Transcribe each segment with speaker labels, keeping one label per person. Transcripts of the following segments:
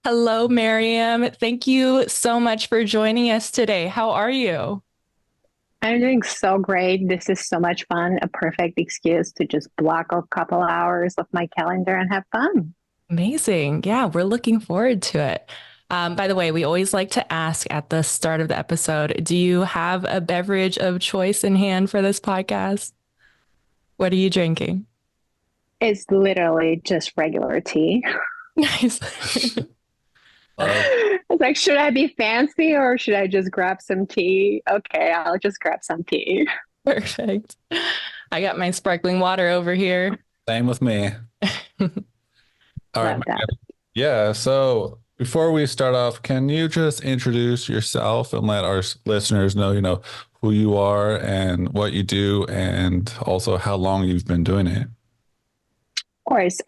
Speaker 1: Hello, Mariam. Thank you so much for joining us today. How are you?
Speaker 2: I'm doing so great. This is so much fun. A perfect excuse to just block a couple hours of my calendar and have fun.
Speaker 1: Amazing. Yeah, we're looking forward to it. By the way, we always like to ask at the start of the episode, do you have a beverage of choice in hand for this podcast? What are you drinking?
Speaker 2: It's literally just regular tea.
Speaker 1: Nice.
Speaker 3: Love.
Speaker 2: It's like, should I be fancy or should I just grab some tea? Okay, I'll just grab some tea.
Speaker 1: Perfect. I got my sparkling water over here.
Speaker 3: Same with me. All right.
Speaker 2: Love that.
Speaker 3: Yeah. So before we start off, can you just introduce yourself and let our listeners know, who you are and what you do, and also how long you've been doing it?
Speaker 2: Of course.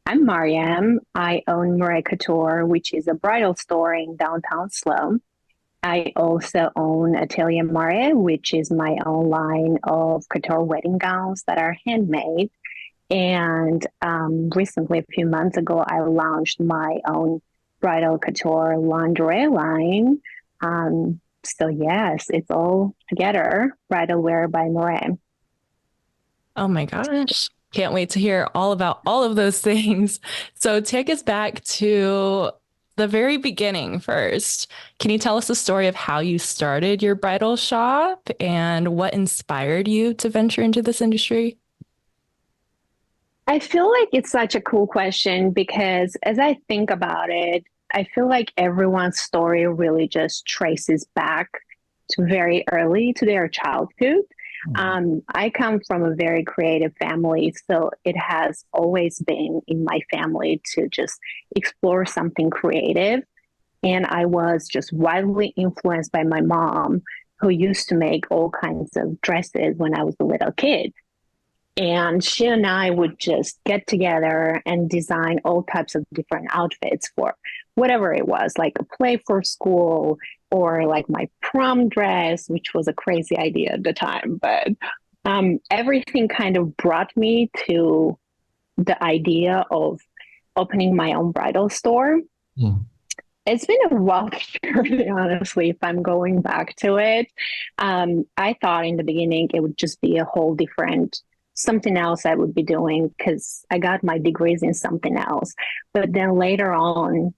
Speaker 2: I'm Mariam. I own Mareh Couture, which is a bridal store in downtown Sloan. I also own Atelier Mareh, which is my own line of couture wedding gowns that are handmade. And recently, a few months ago, I launched my own bridal couture lingerie line. So yes, it's all together. Bridal wear by Mareh.
Speaker 1: Oh my gosh. Can't wait to hear all about all of those things. So take us back to the very beginning first. Can you tell us the story of how you started your bridal shop and what inspired you to venture into this industry?
Speaker 2: I feel like it's such a cool question because as I think about it, I feel like everyone's story really just traces back to very early to their childhood.
Speaker 3: Mhm.
Speaker 2: I come from a very creative family, so it has always been in my family to just explore something creative. And I was just widely influenced by my mom, who used to make all kinds of dresses when I was a little kid. And she and I would just get together and design all types of different outfits for whatever it was, like a play for school or like my prom dress, which was a crazy idea at the time. But everything kind of brought me to the idea of opening my own bridal store.
Speaker 3: Mhm.
Speaker 2: It's been a wild journey, honestly, if I'm going back to it. I thought in the beginning it would just be a whole different something else I would be doing because I got my degrees in something else. But then later on,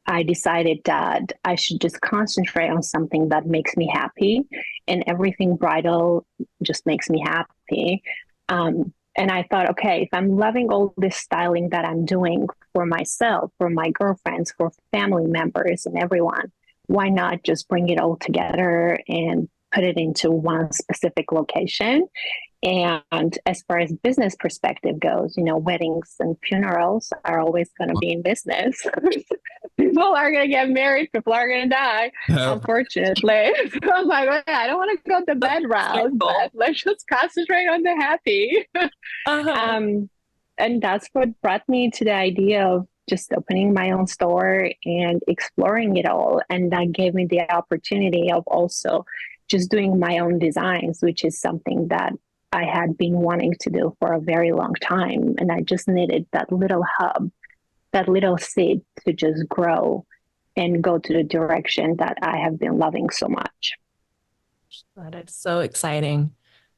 Speaker 2: I decided that I should just concentrate on something that makes me happy, and everything bridal just makes me happy. And I thought, okay, if I'm loving all this styling that I'm doing for myself, for my girlfriends, for family members, and everyone, why not just bring it all together and put it into one specific location? And as far as business perspective goes, weddings and funerals are always going to be in business. People are going to get married, people are going to die,
Speaker 3: Yep.
Speaker 2: unfortunately. So I'm like, okay, I don't want to go the bad route, but
Speaker 1: Cycle.
Speaker 2: let's just concentrate on the happy.
Speaker 1: Uh-huh.
Speaker 2: um, and that's what brought me to the idea of just opening my own store and exploring it all. And that gave me the opportunity of also just doing my own designs, which is something that I had been wanting to do for a very long time. And I just needed that little hub, that little seed to just grow and go to the direction that I have been loving so much.
Speaker 1: That is so exciting.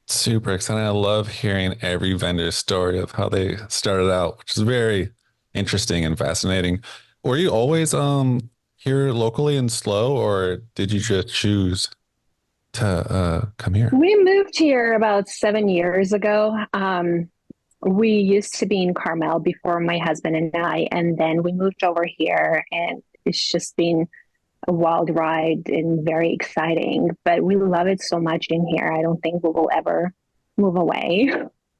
Speaker 3: Super exciting. I love hearing every vendor's story of how they started out, which is very interesting and fascinating. Were you always here locally in Slow, or did you just choose to come here?
Speaker 2: We moved here about 7 years ago. We used to be in Carmel before my husband and I, and then we moved over here, and it's just been a wild ride and very exciting. But we love it so much in here. I don't think we will ever move away.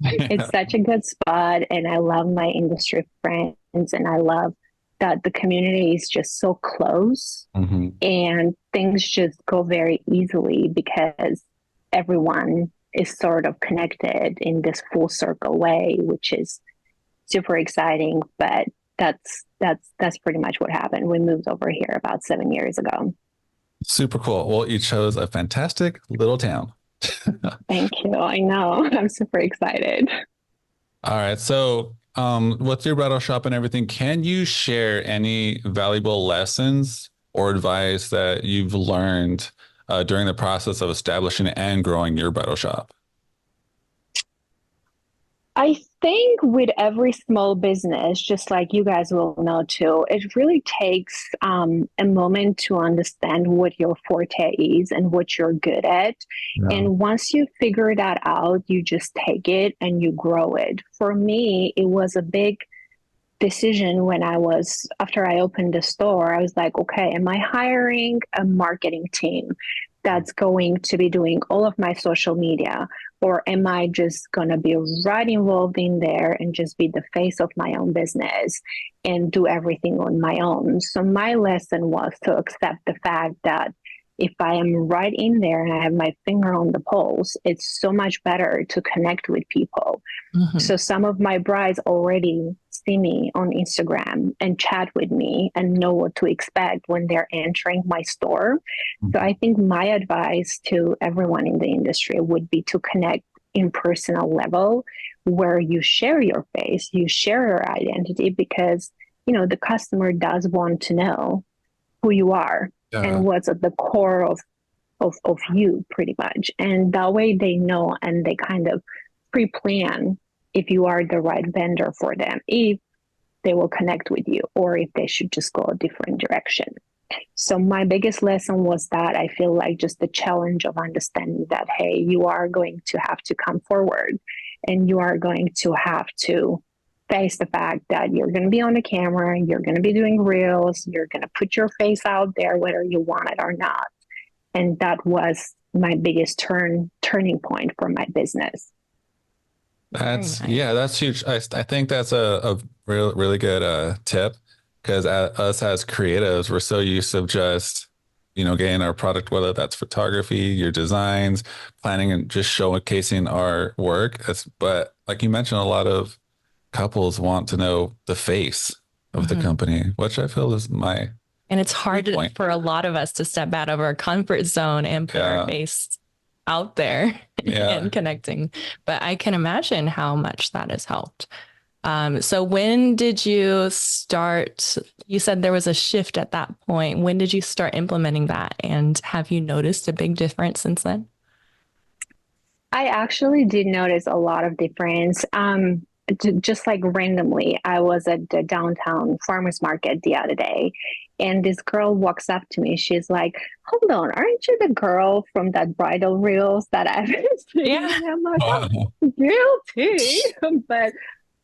Speaker 2: It's such a good spot, and I love my industry friends, and I love that the community is just so close
Speaker 3: Mhm.
Speaker 2: and things just go very easily because everyone is sort of connected in this full circle way, which is super exciting. But that's pretty much what happened. We moved over here about 7 years ago.
Speaker 3: Super cool. Well, you chose a fantastic little town.
Speaker 2: Thank you. I know. I'm super excited.
Speaker 3: All right. So with your bridal shop and everything, can you share any valuable lessons or advice that you've learned during the process of establishing and growing your bridal shop?
Speaker 2: I think with every small business, just like you guys will know too, it really takes a moment to understand what your forte is and what you're good at.
Speaker 3: Yeah.
Speaker 2: And once you figure that out, you just take it and you grow it. For me, it was a big decision when after I opened the store, I was like, okay, am I hiring a marketing team that's going to be doing all of my social media? Or am I just going to be right involved in there and just be the face of my own business and do everything on my own? So my lesson was to accept the fact that if I am right in there and I have my finger on the pulse, it's so much better to connect with people.
Speaker 1: Mhm.
Speaker 2: So some of my brides already see me on Instagram and chat with me and know what to expect when they're entering my store. So I think my advice to everyone in the industry would be to connect in personal level where you share your face, you share your identity because, the customer does want to know who you are
Speaker 3: Yeah.
Speaker 2: and what's at the core of you pretty much. And that way they know and they kind of pre-plan if you are the right vendor for them, if they will connect with you or if they should just go a different direction. So my biggest lesson was that I feel like just the challenge of understanding that, hey, you are going to have to come forward and you are going to have to face the fact that you're going to be on the camera, you're going to be doing reels, you're going to put your face out there, whether you want it or not. And that was my biggest turning point for my business.
Speaker 1: Very nice.
Speaker 3: That's huge. I think that's a really good tip because us as creatives, we're so used to just, getting our product, whether that's photography, your designs, planning and just showcasing our work. But like you mentioned, a lot of couples want to know the face of the
Speaker 1: Mhm.
Speaker 3: company, which I feel is my
Speaker 1: And it's
Speaker 3: weak
Speaker 1: hard
Speaker 3: point.
Speaker 1: for a lot of us to step out of our comfort zone and put our
Speaker 3: Yeah.
Speaker 1: face out there
Speaker 3: Yeah.
Speaker 1: and connecting. But I can imagine how much that has helped. So when did you start? You said there was a shift at that point. When did you start implementing that? And have you noticed a big difference since then?
Speaker 2: I actually did notice a lot of difference. Just like randomly, I was at the downtown farmers market the other day, and this girl walks up to me. She's like, "Hold on, aren't you the girl from that bridal reels that I've been seeing?"
Speaker 1: Yeah.
Speaker 2: And I'm like,
Speaker 3: Wow.
Speaker 2: "Oh, guilty." But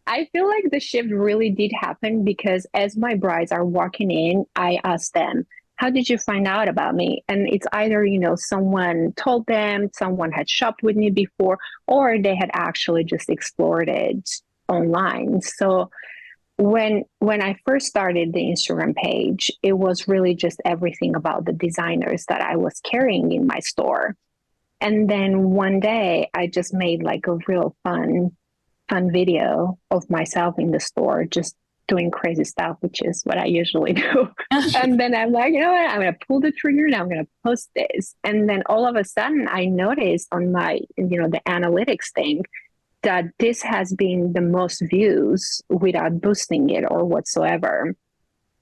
Speaker 2: I feel like the shift really did happen because as my brides are walking in, I ask them, how did you find out about me? And it's either, someone told them, someone had shopped with me before, or they had actually just explored it online. So when I first started the Instagram page, it was really just everything about the designers that I was carrying in my store. And then one day I just made like a real fun video of myself in the store, just doing crazy stuff, which is what I usually do. And then I'm like, you know what? I'm going to pull the trigger and I'm going to post this. And then all of a sudden I noticed on my, the analytics thing that this has been the most views without boosting it or whatsoever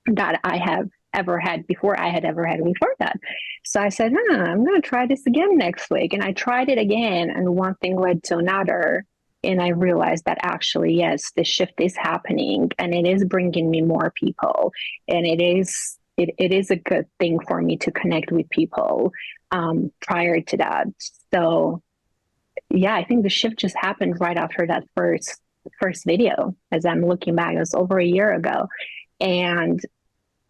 Speaker 2: that I have ever had before I had ever had before that. So I said, I'm going to try this again next week. And I tried it again, and one thing led to another. And I realized that actually, yes, the shift is happening and it is bringing me more people. And it is a good thing for me to connect with people prior to that. So yeah, I think the shift just happened right after that first video. As I'm looking back, it was over a year ago. And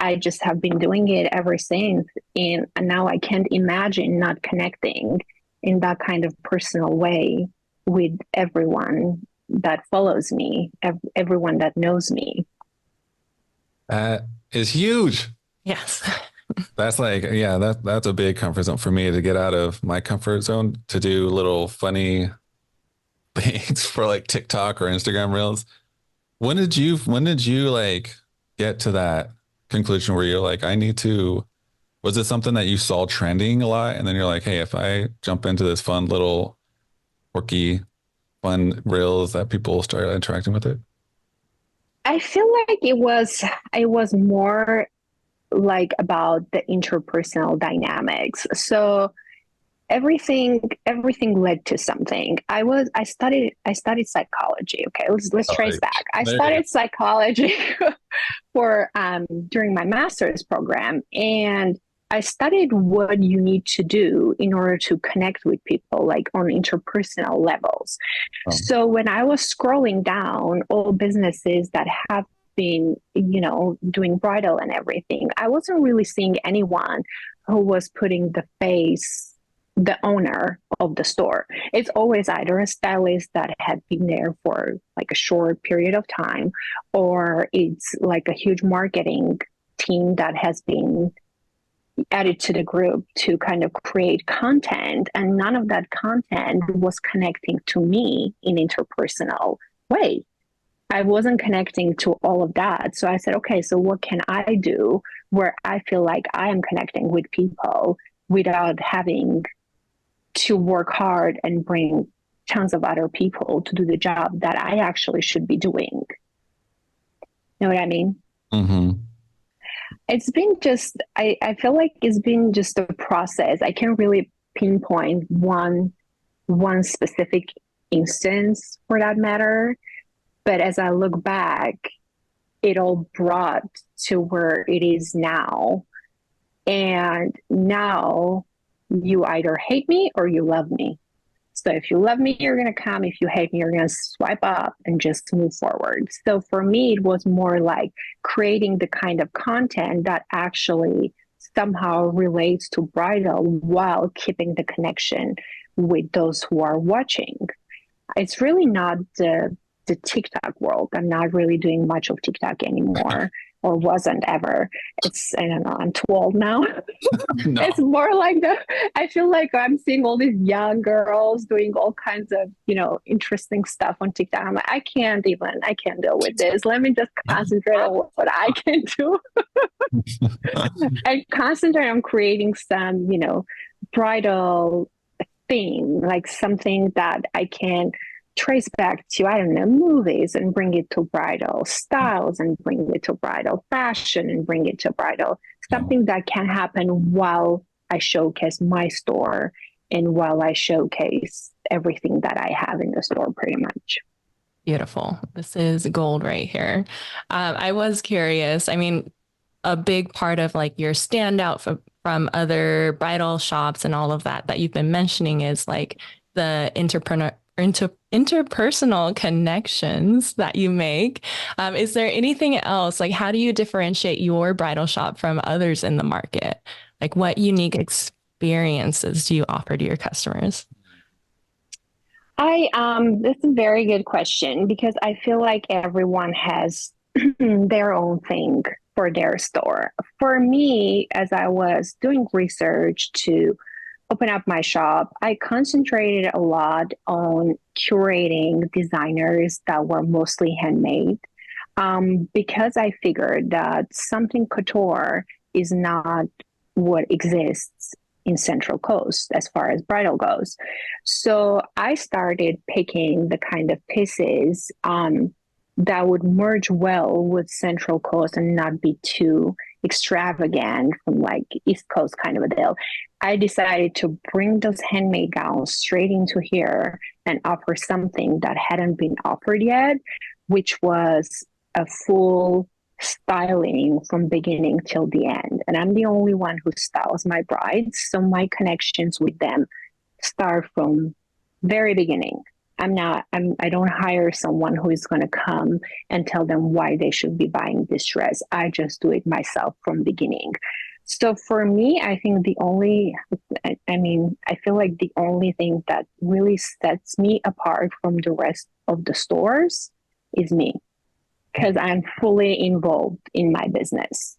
Speaker 2: I just have been doing it ever since. And now I can't imagine not connecting in that kind of personal way with everyone that follows me, everyone that knows me.
Speaker 3: That is huge.
Speaker 1: Yes.
Speaker 3: That's like, yeah, that's a big comfort zone for me to get out of my comfort zone to do little funny things for like TikTok or Instagram Reels. When did you like get to that conclusion where you're like, I need to, was it something that you saw trending a lot? And then you're like, hey, if I jump into this fun little quirky, fun reels that people start interacting with it?
Speaker 2: I feel like it was more like about the interpersonal dynamics. So everything led to something. I studied psychology. Okay, let's
Speaker 3: All
Speaker 2: trace
Speaker 3: right.
Speaker 2: back. I
Speaker 3: There you go.
Speaker 2: studied psychology for during my master's program, and I studied what you need to do in order to connect with people, like on interpersonal levels.
Speaker 3: Um,
Speaker 2: So when I was scrolling down all businesses that have been, doing bridal and everything, I wasn't really seeing anyone who was putting the owner of the store. It's always either a stylist that had been there for like a short period of time, or it's like a huge marketing team that has been added to the group to kind of create content. And none of that content was connecting to me in interpersonal way. I wasn't connecting to all of that. So I said, okay, so what can I do where I feel like I am connecting with people without having to work hard and bring tons of other people to do the job that I actually should be doing? You know what I mean?
Speaker 3: mhm.
Speaker 2: It's been just, I feel like it's been just a process. I can't really pinpoint one specific instance for that matter. But as I look back, it all brought to where it is now. And now you either hate me or you love me. So if you love me, you're going to come. If you hate me, you're going to swipe up and just move forward. So for me, it was more like creating the kind of content that actually somehow relates to bridal while keeping the connection with those who are watching. It's really not the TikTok world. I'm not really doing much of TikTok anymore, or wasn't ever. I don't know, I'm too old now. It's
Speaker 3: No.
Speaker 2: more like I feel like I'm seeing all these young girls doing all kinds of, interesting stuff on TikTok. I'm like, I can't deal with this. Let me just concentrate on what I can do and concentrate on creating some, bridal theme, like something that I can trace back to, I don't know, movies and bring it to bridal styles and bring it to bridal fashion and bring it to bridal,
Speaker 3: Yeah.
Speaker 2: something that can happen while I showcase my store and while I showcase everything that I have in the store pretty much.
Speaker 1: Beautiful. This is gold right here. I was curious. I mean, a big part of like your standout from other bridal shops and all of that you've been mentioning is like the interpersonal connections that you make. Is there anything else? Like, how do you differentiate your bridal shop from others in the market? Like, what unique experiences do you offer to your customers?
Speaker 2: This is a very good question because I feel like everyone has their own thing for their store. For me, as I was doing research to open up my shop, I concentrated a lot on curating designers that were mostly handmade, because I figured that something couture is not what exists in Central Coast as far as bridal goes. So I started picking the kind of pieces that would merge well with Central Coast and not be too extravagant from like East Coast kind of a deal. I decided to bring those handmade gowns straight into here and offer something that hadn't been offered yet, which was a full styling from beginning till the end. And I'm the only one who styles my brides. So my connections with them start from very beginning. I don't hire someone who is going to come and tell them why they should be buying this dress. I just do it myself from beginning. So for me, I think I feel like the only thing that really sets me apart from the rest of the stores is me, because I'm fully involved in my business.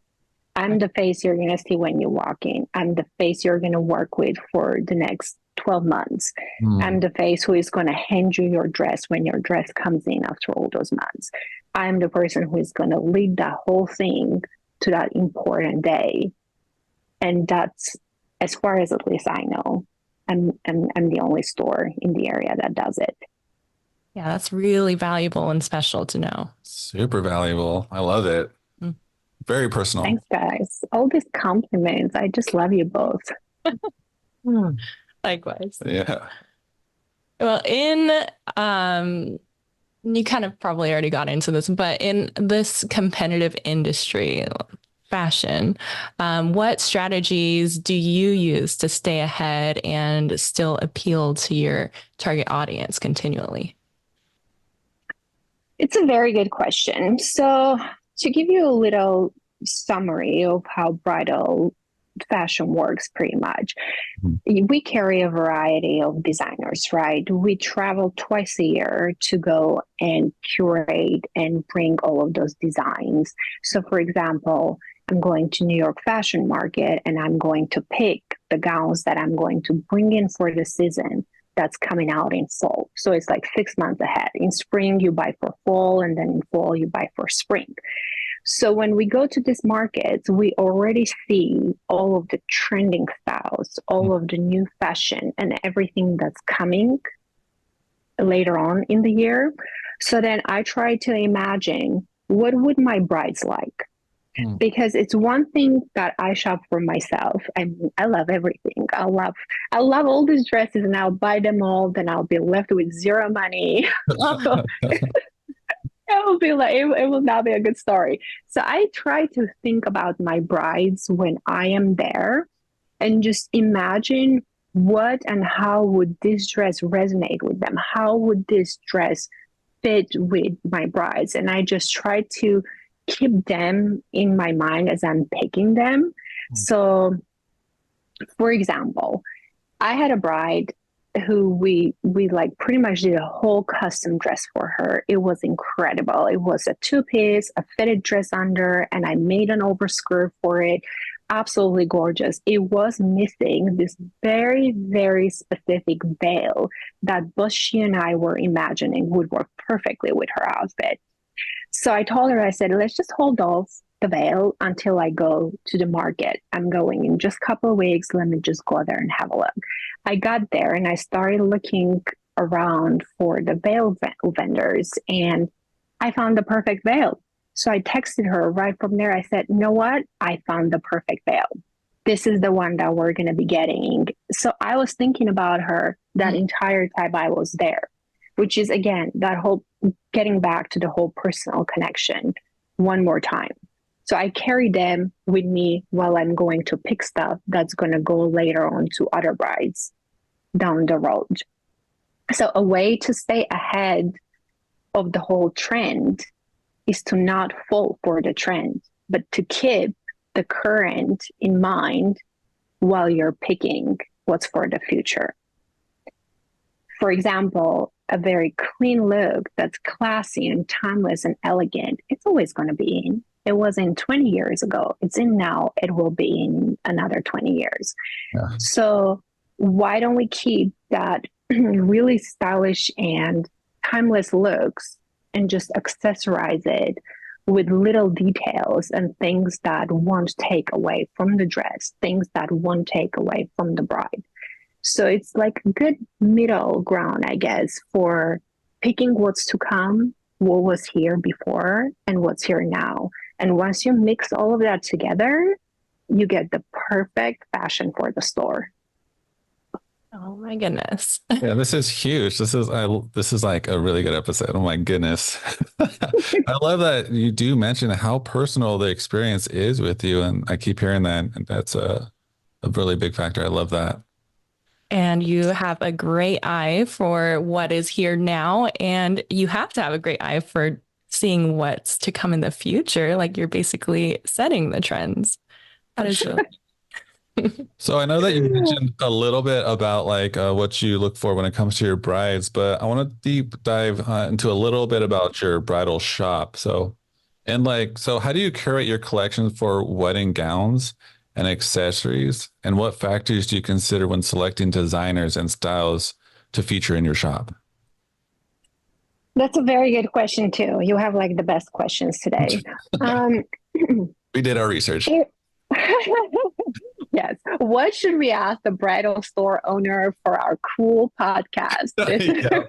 Speaker 2: I'm the face you're going to see when you walk in. I'm the face you're going to work with for the next 12 months. I'm
Speaker 3: Mm.
Speaker 2: the face who is going to hand you your dress when your dress comes in after all those months. I'm the person who is going to lead that whole thing to that important day. And that's, as far as at least I know, I'm the only store in the area that does it.
Speaker 1: Yeah, that's really valuable and special to know.
Speaker 3: Super valuable. I love it.
Speaker 1: Mm.
Speaker 3: Very personal.
Speaker 2: Thanks, guys. All these compliments. I just love you both.
Speaker 1: Mm. Likewise.
Speaker 3: Yeah.
Speaker 1: Well, um you kind of probably already got into this, but in this competitive industry, fashion, what strategies do you use to stay ahead and still appeal to your target audience continually?
Speaker 2: It's a very good question. So, to give you a little summary of how bridal fashion works, pretty much,
Speaker 3: Mhm.
Speaker 2: we carry a variety of designers, right? We travel twice a year to go and curate and bring all of those designs. So, for example, I'm going to New York Fashion Market and I'm going to pick the gowns that I'm going to bring in for the season that's coming out in fall. So it's like 6 months ahead. In spring, you buy for fall, and then in fall, you buy for spring. So when we go to these markets, we already see all of the trending styles, all of the new fashion, and everything that's coming later on in the year. So then I try to imagine what would my brides like?
Speaker 3: Mm.
Speaker 2: Because it's one thing that I shop for myself. I mean, I love everything. I love all these dresses and I'll buy them all, then I'll be left with zero money. So it will be like it will not be a good story. So I try to think about my brides when I am there and just imagine what and how would this dress resonate with them? How would this dress fit with my brides? And I just try to keep them in my mind as I'm picking them. So, for example, I had a bride who we like pretty much did a whole custom dress for her. It was incredible. It was a two-piece, a fitted dress under, and I made an overskirt for it. Absolutely gorgeous. It was missing this very, very specific veil that both she and I were imagining would work perfectly with her outfit. So I told her, I said, let's just hold off the veil until I go to the market. I'm going in just a couple of weeks. Let me just go there and have a look. I got there and I started looking around for the veil vendors and I found the perfect veil. So I texted her right from there. I said, you know what? I found the perfect veil. This is the one that we're going to be getting. So I was thinking about her that entire time I was there, which is again, that whole getting back to the whole personal connection one more time. So I carry them with me while I'm going to pick stuff that's going to go later on to other brides down the road. So a way to stay ahead of the whole trend is to not fall for the trend, but to keep the current in mind while you're picking what's for the future. For example, a very clean look that's classy and timeless and elegant, it's always going to be in. It was in 20 years ago. It's in now. It will be in another 20 years.
Speaker 3: Yeah.
Speaker 2: So why don't we keep that really stylish and timeless looks and just accessorize it with little details and things that won't take away from the dress, things that won't take away from the bride. So it's like a good middle ground, I guess, for picking what's to come, what was here before, and what's here now. And once you mix all of that together, you get the perfect fashion for the store.
Speaker 1: Oh my goodness.
Speaker 3: Yeah, this is huge. This is like a really good episode. Oh my goodness. I love that you do mention how personal the experience is with you. And I keep hearing that. And that's a really big factor. I love that.
Speaker 1: And you have a great eye for what is here now. And you have to have a great eye for seeing what's to come in the future. Like you're basically setting the trends. That is really
Speaker 3: So I know that you mentioned a little bit about like what you look for when it comes to your brides, but I want to deep dive into a little bit about your bridal shop. So how do you curate your collection for wedding gowns and accessories? And what factors do you consider when selecting designers and styles to feature in your shop?
Speaker 2: That's a very good question, too. You have like the best questions today. Um,
Speaker 3: We did our research.
Speaker 2: it, Yes. What should we ask the bridal store owner for our cool podcast?
Speaker 3: There
Speaker 2: This
Speaker 3: you
Speaker 2: is
Speaker 3: go.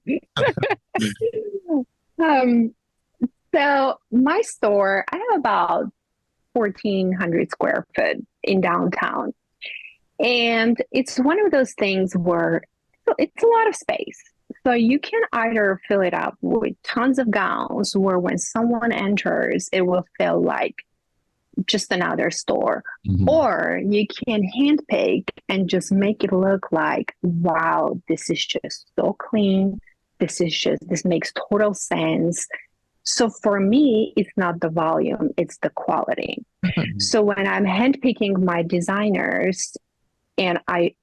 Speaker 2: the question. Um, so my store, I have about 1,400 square foot in downtown. And it's one of those things where it's a lot of space. So you can either fill it up with tons of gowns, where when someone enters, it will feel like just another store.
Speaker 3: Mhm.
Speaker 2: Or you can handpick and just make it look like, wow, this is just so clean. This makes total sense. So for me, it's not the volume, it's the quality.
Speaker 1: Mhm.
Speaker 2: So when I'm handpicking my designers, and I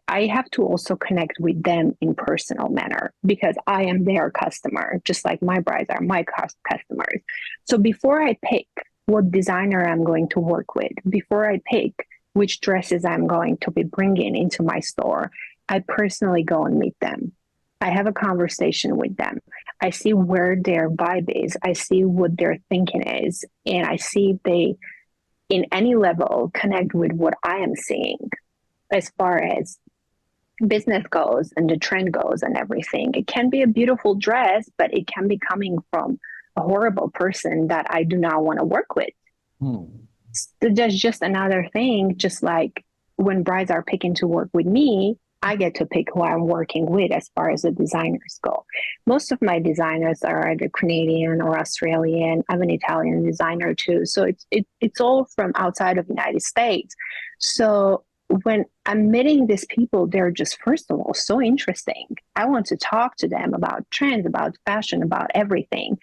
Speaker 2: have to also connect with them in personal manner because I am their customer, just like my brides are my customers. So before I pick what designer I'm going to work with, before I pick which dresses I'm going to be bringing into my store, I personally go and meet them. I have a conversation with them. I see where their vibe is. I see what their thinking is. And I see if they, in any level, connect with what I am seeing as far as business goes and the trend goes and everything. It can be a beautiful dress, but it can be coming from a horrible person that I do not want to work with.
Speaker 3: Hmm.
Speaker 2: So that's just another thing, just like when brides are picking to work with me, I get to pick who I'm working with as far as the designers go. Most of my designers are either Canadian or Australian. I'm an Italian designer too. So it's all from outside of the United States. So when I'm meeting these people, they're just, first of all, so interesting. I want to talk to them about trends, about fashion, about everything.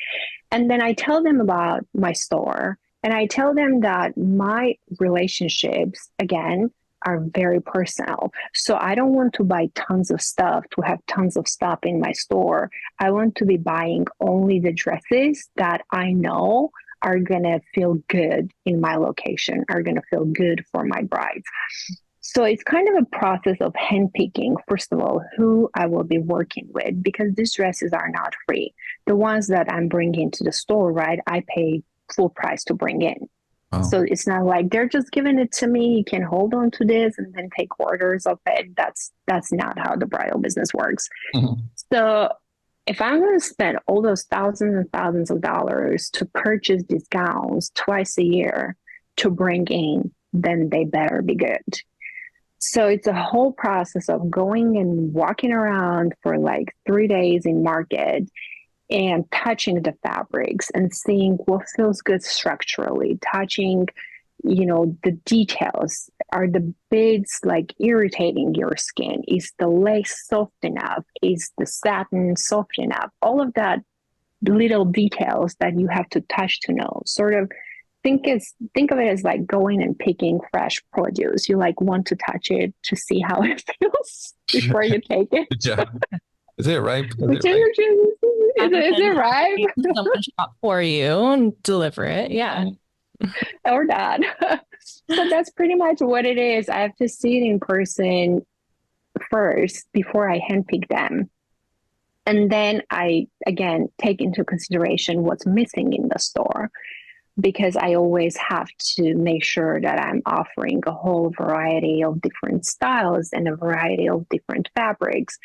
Speaker 2: And then I tell them about my store, and I tell them that my relationships, again, are very personal. So I don't want to buy tons of stuff to have tons of stuff in my store. I want to be buying only the dresses that I know are going to feel good in my location, are going to feel good for my brides. So it's kind of a process of handpicking, first of all, who I will be working with, because these dresses are not free. The ones that I'm bringing to the store, right, I pay full price to bring in.
Speaker 3: Wow.
Speaker 2: So it's not like they're just giving it to me. You can hold on to this and then take orders of it. That's not how the bridal business works.
Speaker 3: Mhm.
Speaker 2: So if I'm going to spend all those thousands and thousands of dollars to purchase these gowns twice a year to bring in, then they better be good. So it's a whole process of going and walking around for like 3 days in market and touching the fabrics and seeing what feels good structurally, touching, the details. Are the beads like irritating your skin? Is the lace soft enough? Is the satin soft enough? All of that little details that you have to touch to know. Sort of think of it as like going and picking fresh produce. You like want to touch it to see how it feels before you take it.
Speaker 3: Yeah. Is it ripe? Is
Speaker 2: Is
Speaker 3: it ripe?
Speaker 2: it right
Speaker 1: Someone shop for you and deliver it. Yeah.
Speaker 2: or not? So that's pretty much what it is. I have to see it in person first before I handpick them. And then I, again, take into consideration what's missing in the store, because I always have to make sure that I'm offering a whole variety of different styles and a variety of different fabrics.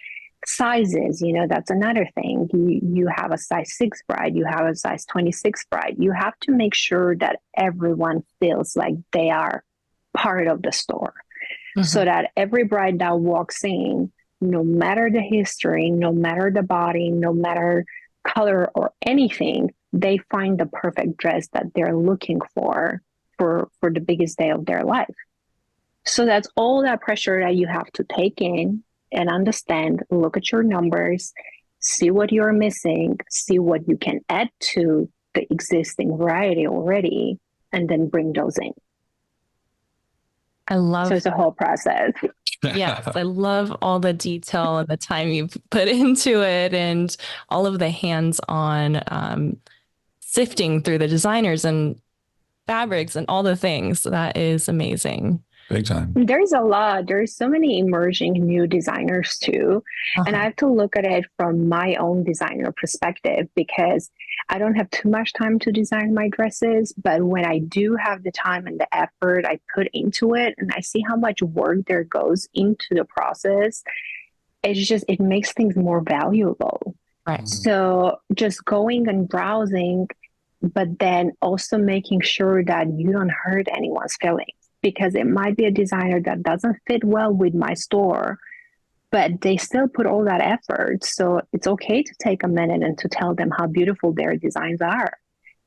Speaker 2: Sizes, that's another thing. You have a size 6 bride, you have a size 26 bride. You have to make sure that everyone feels like they are part of the store. Mm-hmm. So that every bride that walks in, no matter the history, no matter the body, no matter color or anything, they find the perfect dress that they're looking for the biggest day of their life. So that's all that pressure that you have to take in and understand, look at your numbers, see what you're missing, see what you can add to the existing variety already, and then bring those in. So it's a whole process.
Speaker 1: Yes, I love all the detail and the time you've put into it and all of the hands-on sifting through the designers and fabrics and all the things. That is amazing.
Speaker 3: Big time.
Speaker 2: There's a lot. There's so many emerging new designers too. And I
Speaker 1: Uh-huh.
Speaker 2: have to look at it from my own designer perspective because I don't have too much time to design my dresses. But when I do have the time and the effort I put into it, and I see how much work there goes into the process, it makes things more valuable.
Speaker 1: Right.
Speaker 2: So just going and browsing, but then also making sure that you don't hurt anyone's feelings because it might be a designer that doesn't fit well with my store, but they still put all that effort. So it's okay to take a minute and to tell them how beautiful their designs are.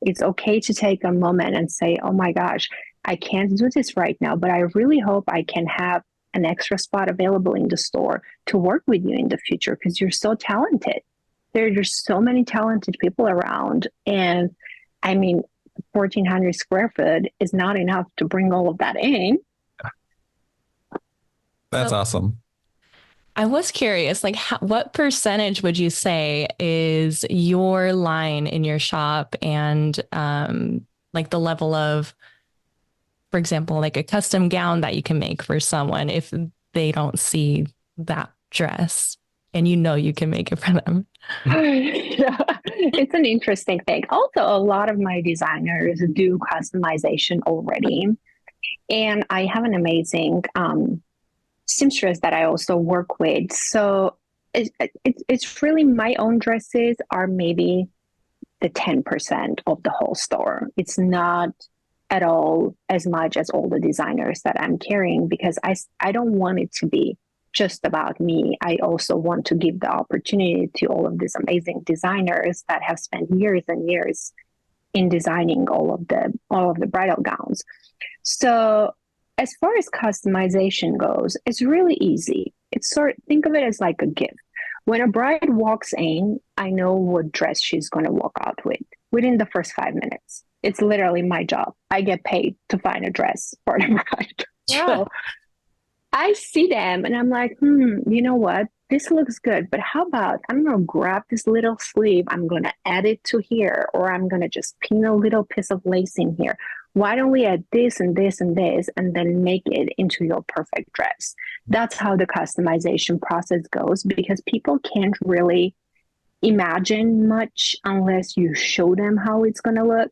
Speaker 2: It's okay to take a moment and say, oh my gosh, I can't do this right now, but I really hope I can have an extra spot available in the store to work with you in the future because you're so talented. There are just so many talented people around. And I mean, 1,400 square foot is not enough to bring all of that in.
Speaker 3: That's
Speaker 1: So
Speaker 3: awesome.
Speaker 1: I was curious, like, what percentage would you say is your line in your shop and like the level of, for example, like a custom gown that you can make for someone if they don't see that dress and you know you can make it for them?
Speaker 2: Yeah, it's an interesting thing. Also, a lot of my designers do customization already. And I have an amazing seamstress that I also work with. So it's really my own dresses are maybe the 10% of the whole store. It's not at all as much as all the designers that I'm carrying because I don't want it to be just about me. I also want to give the opportunity to all of these amazing designers that have spent years and years in designing all of the bridal gowns. So as far as customization goes, it's really easy. Think of it as like a gift. When a bride walks in, I know what dress she's going to walk out with within the first 5 minutes. It's literally my job. I get paid to find a dress for the bride.
Speaker 1: Yeah.
Speaker 2: So I see them and I'm like, you know what? This looks good, but how about I'm going to grab this little sleeve, I'm going to add it to here, or I'm going to just pin a little piece of lace in here. Why don't we add this and this and this and then make it into your perfect dress? That's how the customization process goes because people can't really imagine much unless you show them how it's going to look.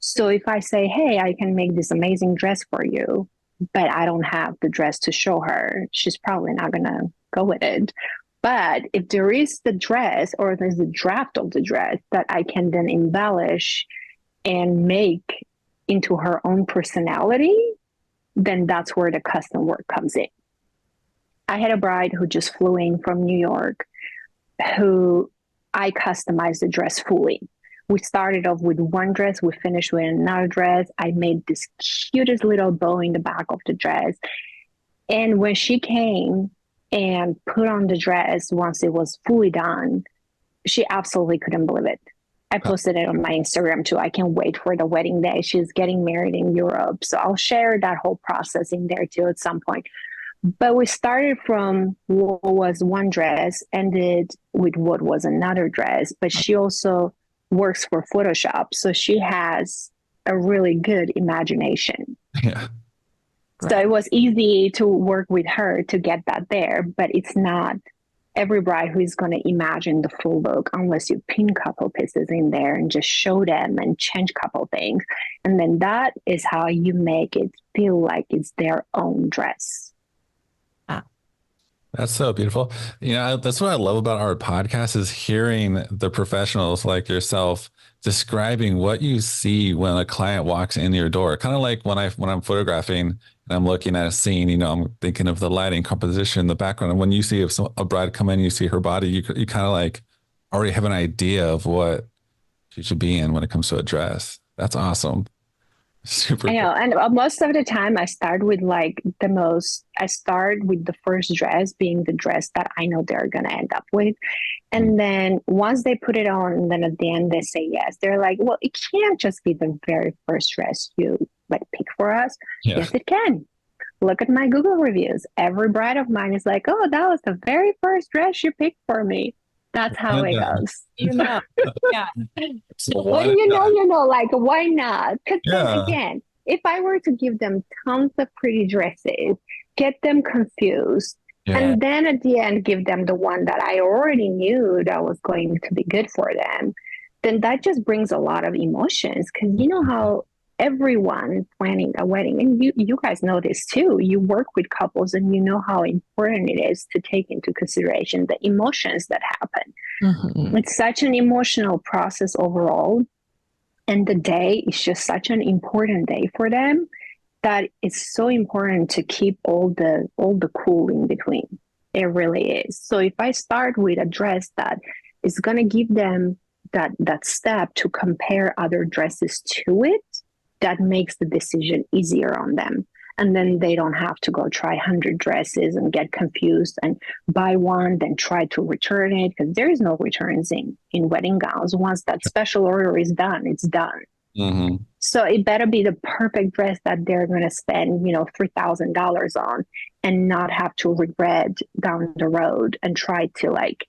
Speaker 2: So if I say, hey, I can make this amazing dress for you, but I don't have the dress to show her, she's probably not going to go with it. But if there is the dress or there's a draft of the dress that I can then embellish and make into her own personality, then that's where the custom work comes in. I had a bride who just flew in from New York who I customized the dress fully. We started off with one dress, we finished with another dress. I made this cutest little bow in the back of the dress. And when she came and put on the dress, once it was fully done, she absolutely couldn't believe it. I posted it on my Instagram too. I can't wait for the wedding day. She's getting married in Europe. So I'll share that whole process in there too at some point. But we started from what was one dress, ended with what was another dress. But she also works for Photoshop. So she has a really good imagination.
Speaker 3: Yeah.
Speaker 2: So it was easy to work with her to get that there, but it's not every bride who is going to imagine the full look unless you pin a couple pieces in there and just show them and change a couple things. And then that is how you make it feel like it's their own dress.
Speaker 3: That's so beautiful. You know, that's what I love about our podcast is hearing the professionals like yourself describing what you see when a client walks in your door. Kind of like when I'm photographing and I'm looking at a scene, you know, I'm thinking of the lighting, composition, the background. And when you see a bride come in, you see her body, you kind of like already have an idea of what she should be in when it comes to a dress. That's awesome. Super
Speaker 2: I
Speaker 3: cool.
Speaker 2: know. And most of the time, I start with the first dress being the dress that I know they're going to end up with. And then once they put it on, and then at the end they say yes, they're like, well, it can't just be the very first dress you like pick for us.
Speaker 3: Yeah.
Speaker 2: Yes, it can. Look at my Google reviews. Every bride of mine is like, oh, that was the very first dress you picked for me. That's how it goes.
Speaker 1: You know, yeah.
Speaker 2: When you know, like, why not? Because then
Speaker 3: Yeah.
Speaker 2: again, if I were to give them tons of pretty dresses, get them confused,
Speaker 3: Yeah.
Speaker 2: and then at the end give them the one that I already knew that was going to be good for them, then that just brings a lot of emotions. Because you know how everyone planning a wedding, and you guys know this too, you work with couples and you know how important it is to take into consideration the emotions that happen. It's such an emotional process overall, and the day is just such an important day for them that it's so important to keep all the cool in between. It really is. So if I start with a dress that is going to give them that step to compare other dresses to it, that makes the decision easier on them. And then they don't have to go try 100 dresses and get confused and buy one, then try to return it, because there is no returns in wedding gowns. Once that special order is done, it's done.
Speaker 3: Mm-hmm.
Speaker 2: So it better be the perfect dress that they're going to spend, $3,000 on and not have to regret down the road and try to like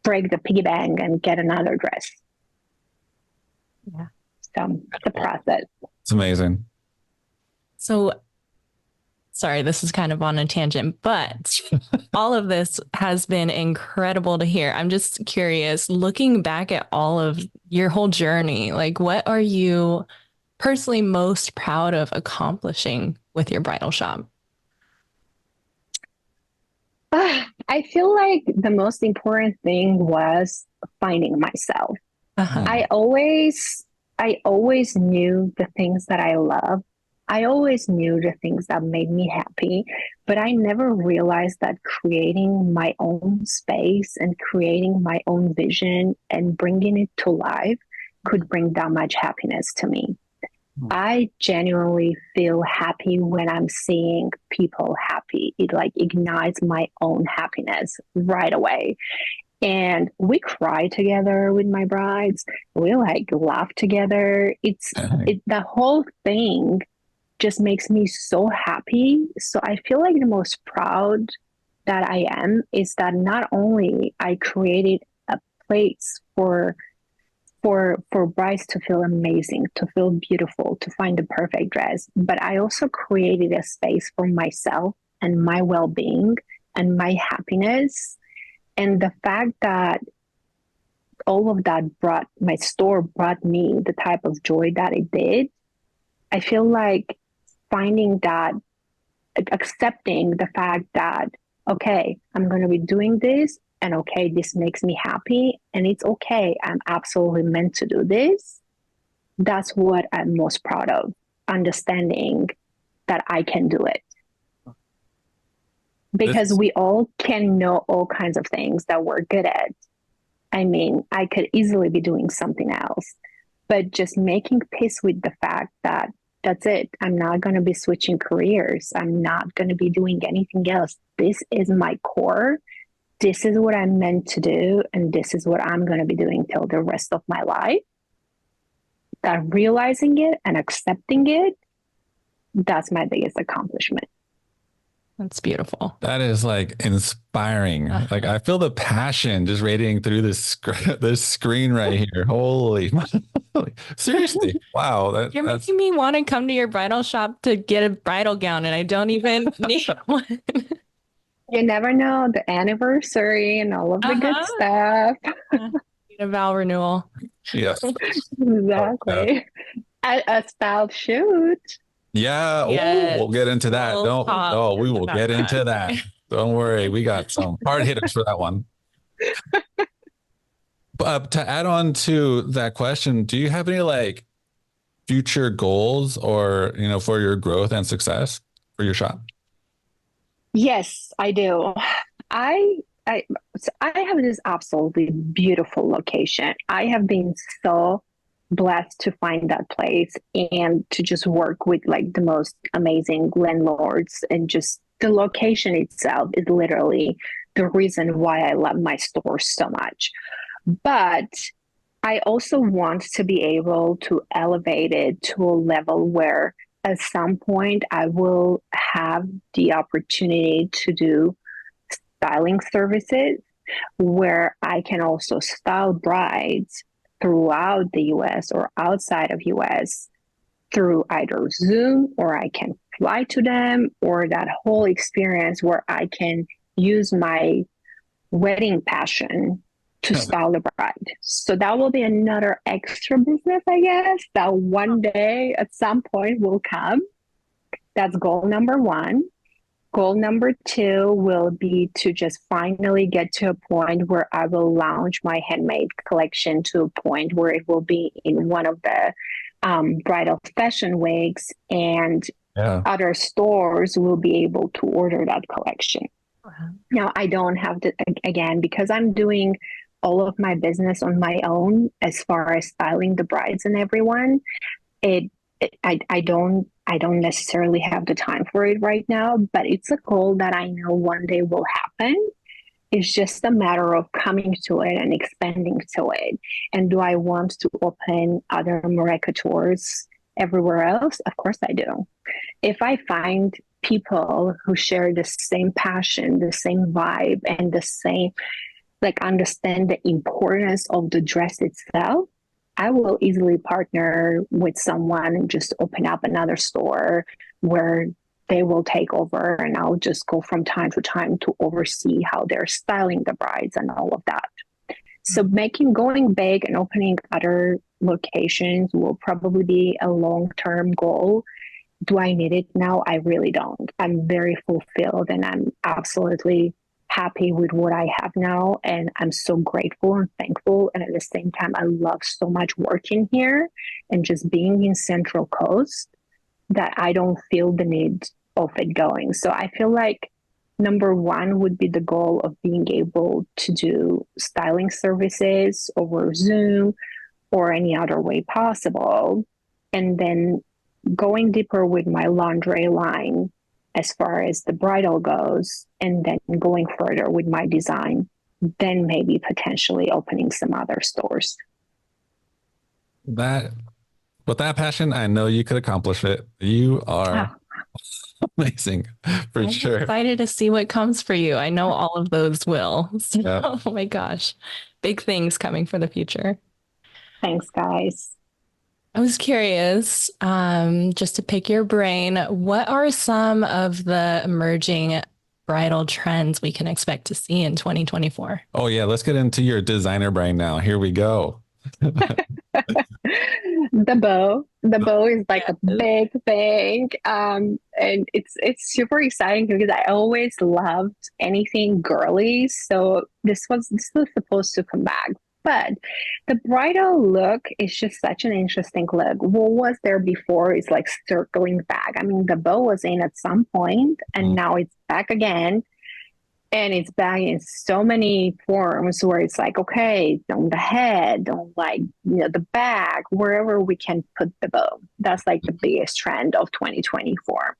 Speaker 2: break the piggy bank and get another dress.
Speaker 1: Yeah.
Speaker 2: So it's a process.
Speaker 3: It's amazing.
Speaker 1: So, sorry, this is kind of on a tangent, but all of this has been incredible to hear. I'm just curious, looking back at all of your whole journey, like what are you personally most proud of accomplishing with your bridal shop?
Speaker 2: I feel like the most important thing was finding myself.
Speaker 1: Uh-huh.
Speaker 2: I always knew the things that I love. I always knew the things that made me happy, but I never realized that creating my own space and creating my own vision and bringing it to life could bring that much happiness to me. I genuinely feel happy when I'm seeing people happy. It like ignites my own happiness right away. And we cry together with my brides. We like laugh together. The whole thing just makes me so happy. So I feel like the most proud that I am is that not only I created a place for brides to feel amazing, to feel beautiful, to find the perfect dress, but I also created a space for myself and my well-being and my happiness. And the fact that all of that my store brought me the type of joy that it did, I feel like finding that, accepting the fact that, okay, I'm going to be doing this, and okay, this makes me happy, and it's okay, I'm absolutely meant to do this. That's what I'm most proud of, understanding that I can do it. Because we all can know all kinds of things that we're good at. I mean, I could easily be doing something else, but just making peace with the fact that that's it. I'm not going to be switching careers. I'm not going to be doing anything else. This is my core. This is what I'm meant to do. And this is what I'm going to be doing till the rest of my life. That realizing it and accepting it, that's my biggest accomplishment.
Speaker 1: That's beautiful.
Speaker 3: That is like inspiring. Like I feel the passion just radiating through this screen right here. Holy, seriously. Wow.
Speaker 1: You're making me want to come to your bridal shop to get a bridal gown, and I don't even need one.
Speaker 2: You never know, the anniversary and all of the good stuff.
Speaker 1: Need a vow renewal.
Speaker 3: Yes.
Speaker 2: Exactly. A style shoot.
Speaker 3: Yeah.
Speaker 1: Yes.
Speaker 3: We'll get into that. We will get into that. Don't worry. We got some hard hitters for that one. But to add on to that question, do you have any like future goals or, for your growth and success for your shop?
Speaker 2: Yes, I do. I have this absolutely beautiful location. I have been so blessed to find that place and to just work with like the most amazing landlords, and just the location itself is literally the reason why I love my store so much. But I also want to be able to elevate it to a level where at some point I will have the opportunity to do styling services where I can also style brides throughout the US or outside of US through either Zoom, or I can fly to them, or that whole experience where I can use my wedding passion to style the bride. So that will be another extra business, I guess, that one day at some point will come. That's goal number one. Goal number two will be to just finally get to a point where I will launch my handmade collection to a point where it will be in one of the bridal fashion weeks, and other stores will be able to order that collection. Now, I don't have to, again, because I'm doing all of my business on my own as far as styling the brides and everyone. I don't necessarily have the time for it right now, but it's a goal that I know one day will happen. It's just a matter of coming to it and expanding to it. And do I want to open other Mareh Coutures everywhere else? Of course I do. If I find people who share the same passion, the same vibe, and the same, like, understand the importance of the dress itself, I will easily partner with someone and just open up another store where they will take over, and I'll just go from time to time to oversee how they're styling the brides and all of that. So going big and opening other locations will probably be a long-term goal. Do I need it now? I really don't. I'm very fulfilled, and I'm absolutely happy with what I have now. And I'm so grateful and thankful. And at the same time, I love so much working here and just being in Central Coast that I don't feel the need of it going. So I feel like number one would be the goal of being able to do styling services over Zoom or any other way possible. And then going deeper with my lingerie line as far as the bridal goes, and then going further with my design, then maybe potentially opening some other stores.
Speaker 3: That, with that passion, I know you could accomplish it. You are amazing, for
Speaker 1: I'm
Speaker 3: sure.
Speaker 1: excited to see what comes for you. I know all of those will. So,
Speaker 3: Yeah.
Speaker 1: oh my gosh, big things coming for the future.
Speaker 2: Thanks, guys.
Speaker 1: I was curious, just to pick your brain, what are some of the emerging bridal trends we can expect to see in 2024?
Speaker 3: Oh yeah, let's get into your designer brain now. Here we go.
Speaker 2: The bow. The bow is like a big thing. And it's super exciting because I always loved anything girly. So this was supposed to come back. But the bridal look is just such an interesting look. What was there before is like circling back. I mean, the bow was in at some point, and now it's back again. And it's back in so many forms where it's like, okay, on the head, on, like, the back, wherever we can put the bow. That's like the biggest trend of 2024.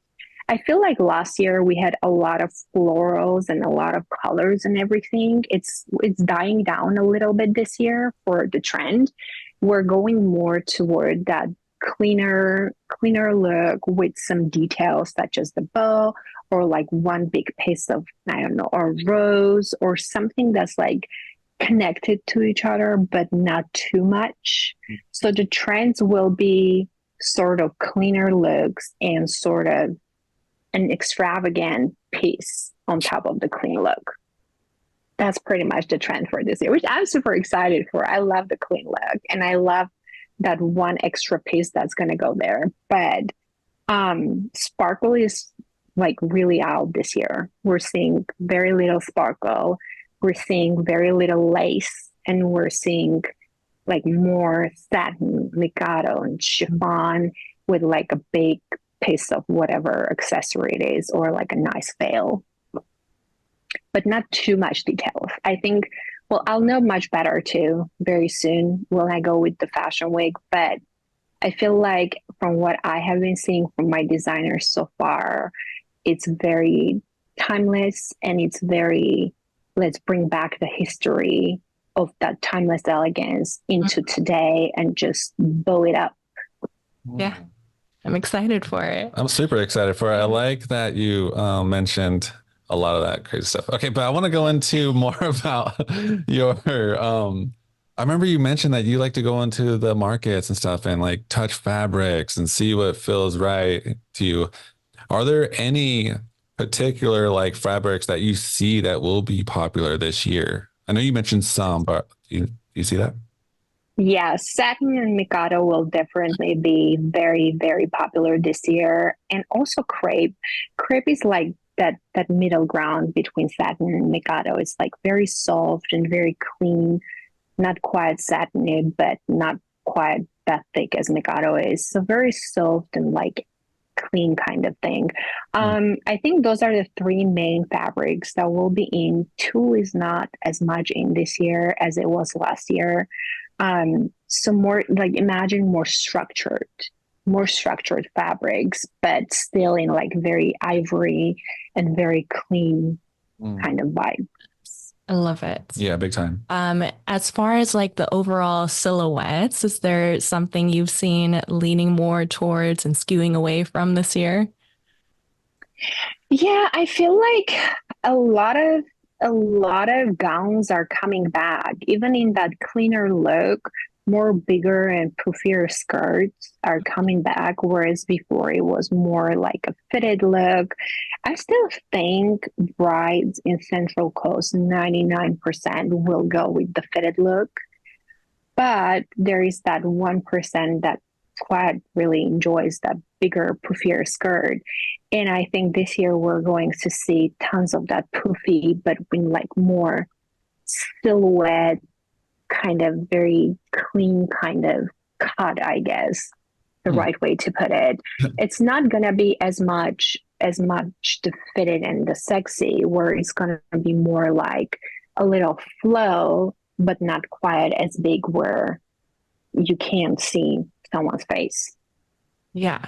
Speaker 2: I feel like last year we had a lot of florals and a lot of colors and everything. It's dying down a little bit this year for the trend. We're going more toward that cleaner look with some details such as the bow, or like one big piece of, I don't know, or rose, or something that's like connected to each other, but not too much. So the trends will be sort of cleaner looks and sort of an extravagant piece on top of the clean look. That's pretty much the trend for this year, which I'm super excited for. I love the clean look, and I love that one extra piece that's going to go there. But sparkle is like really out this year. We're seeing very little sparkle. We're seeing very little lace, and we're seeing like more satin, mikado, and chiffon with like a big piece of whatever accessory it is, or like a nice veil, but not too much details. I think, well, I'll know much better too very soon when I go with the fashion week, but I feel like from what I have been seeing from my designers so far, it's very timeless, and it's very, let's bring back the history of that timeless elegance into today and just bow it up.
Speaker 1: Yeah. I'm excited for it.
Speaker 3: I'm super excited for it. I like that you mentioned a lot of that crazy stuff. Okay, but I want to go into more about your I remember you mentioned that you like to go into the markets and stuff and like touch fabrics and see what feels right to you. Are there any particular like fabrics that you see that will be popular this year? I know you mentioned some, but do you see that?
Speaker 2: Yes, satin and mikado will definitely be very, very popular this year. And also crepe. Crepe is like that middle ground between satin and mikado. It's like very soft and very clean, not quite satiny, but not quite that thick as mikado is. So very soft and like clean kind of thing.
Speaker 3: Mm.
Speaker 2: I think those are the three main fabrics that will be in. Two is not as much in this year as it was last year. So more like imagine more structured fabrics, but still in like very ivory and very clean
Speaker 3: Mm.
Speaker 2: kind of vibe.
Speaker 1: I love it.
Speaker 3: Yeah, big time.
Speaker 1: As far as like the overall silhouettes, is there something you've seen leaning more towards and skewing away from this year?
Speaker 2: Yeah, I feel like a lot of a lot of gowns are coming back, even in that cleaner look. More bigger and poofier skirts are coming back, whereas before it was more like a fitted look. I still think brides in Central Coast 99% will go with the fitted look, but there is that 1% that quite really enjoys that bigger, poofier skirt. And I think this year we're going to see tons of that poofy, but with like more silhouette, kind of very clean kind of cut, I guess, the
Speaker 3: Mm.
Speaker 2: right way to put it. It's not gonna be as much the fitted and the sexy, where it's gonna be more like a little flow, but not quite as big where you can't see someone's face.
Speaker 1: Yeah,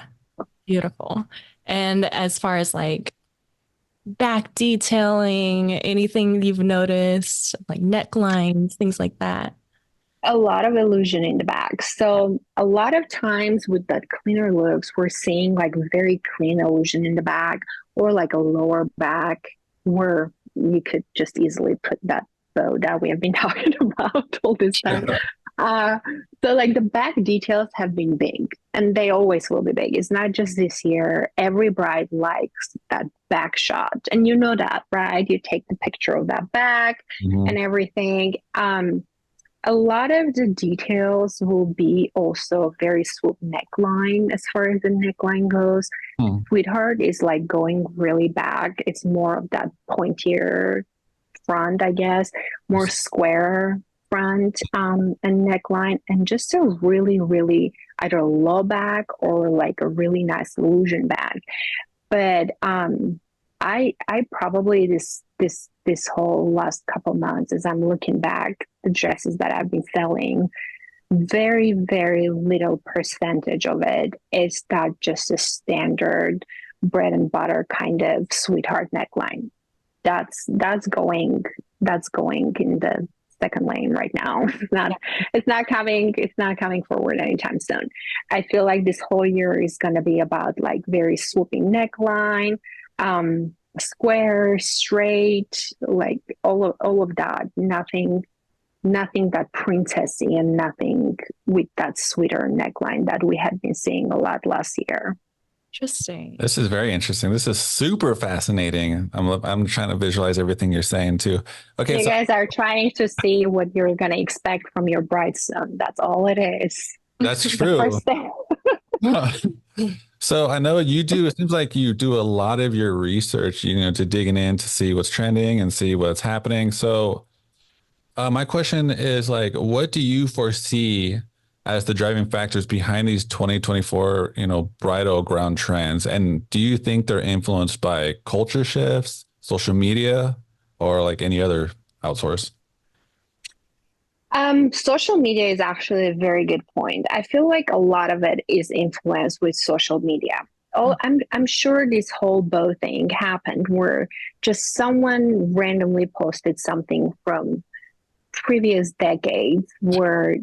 Speaker 1: beautiful. And as far as like back detailing, anything you've noticed, like necklines, things like that.
Speaker 2: A lot of illusion in the back. So a lot of times with that cleaner looks, we're seeing like very clean illusion in the back or like a lower back where you could just easily put that bow that we have been talking about all this time. Uh, so like the back details have been big and they always will be big. It's not just this year. Every bride likes that back shot. And you know that, right? You take the picture of that back
Speaker 3: Mhm.
Speaker 2: and everything. A lot of the details will be also a very swoop neckline as far as the neckline goes.
Speaker 3: Mm.
Speaker 2: Sweetheart is like going really back. It's more of that pointier front, I guess, more square front and neckline, and just a really, really either low back or like a really nice illusion back. But I probably this whole last couple months, as I'm looking back, the dresses that I've been selling, very, very little percentage of it is that just a standard bread and butter kind of sweetheart neckline. That's going in the second lane right now. It's not coming forward anytime soon. I feel like this whole year is gonna be about like very swooping neckline, square, straight, like all of that. Nothing that princessy and nothing with that sweeter neckline that we had been seeing a lot last year.
Speaker 1: Interesting.
Speaker 3: This is very interesting. This is super fascinating. I'm trying to visualize everything you're saying too. Okay,
Speaker 2: You
Speaker 3: so
Speaker 2: guys are trying to see what you're gonna expect from your brideson. That's all it is.
Speaker 3: that's
Speaker 2: The
Speaker 3: true.
Speaker 2: first thing.
Speaker 3: So I know you do, it seems like you do a lot of your research, to digging in to see what's trending and see what's happening. So my question is like, what do you foresee as the driving factors behind these 2024, bridal ground trends? And do you think they're influenced by culture shifts, social media, or like any other outsource?
Speaker 2: Social media is actually a very good point. I feel like a lot of it is influenced with social media. Oh, I'm sure this whole bow thing happened where just someone randomly posted something from previous decades where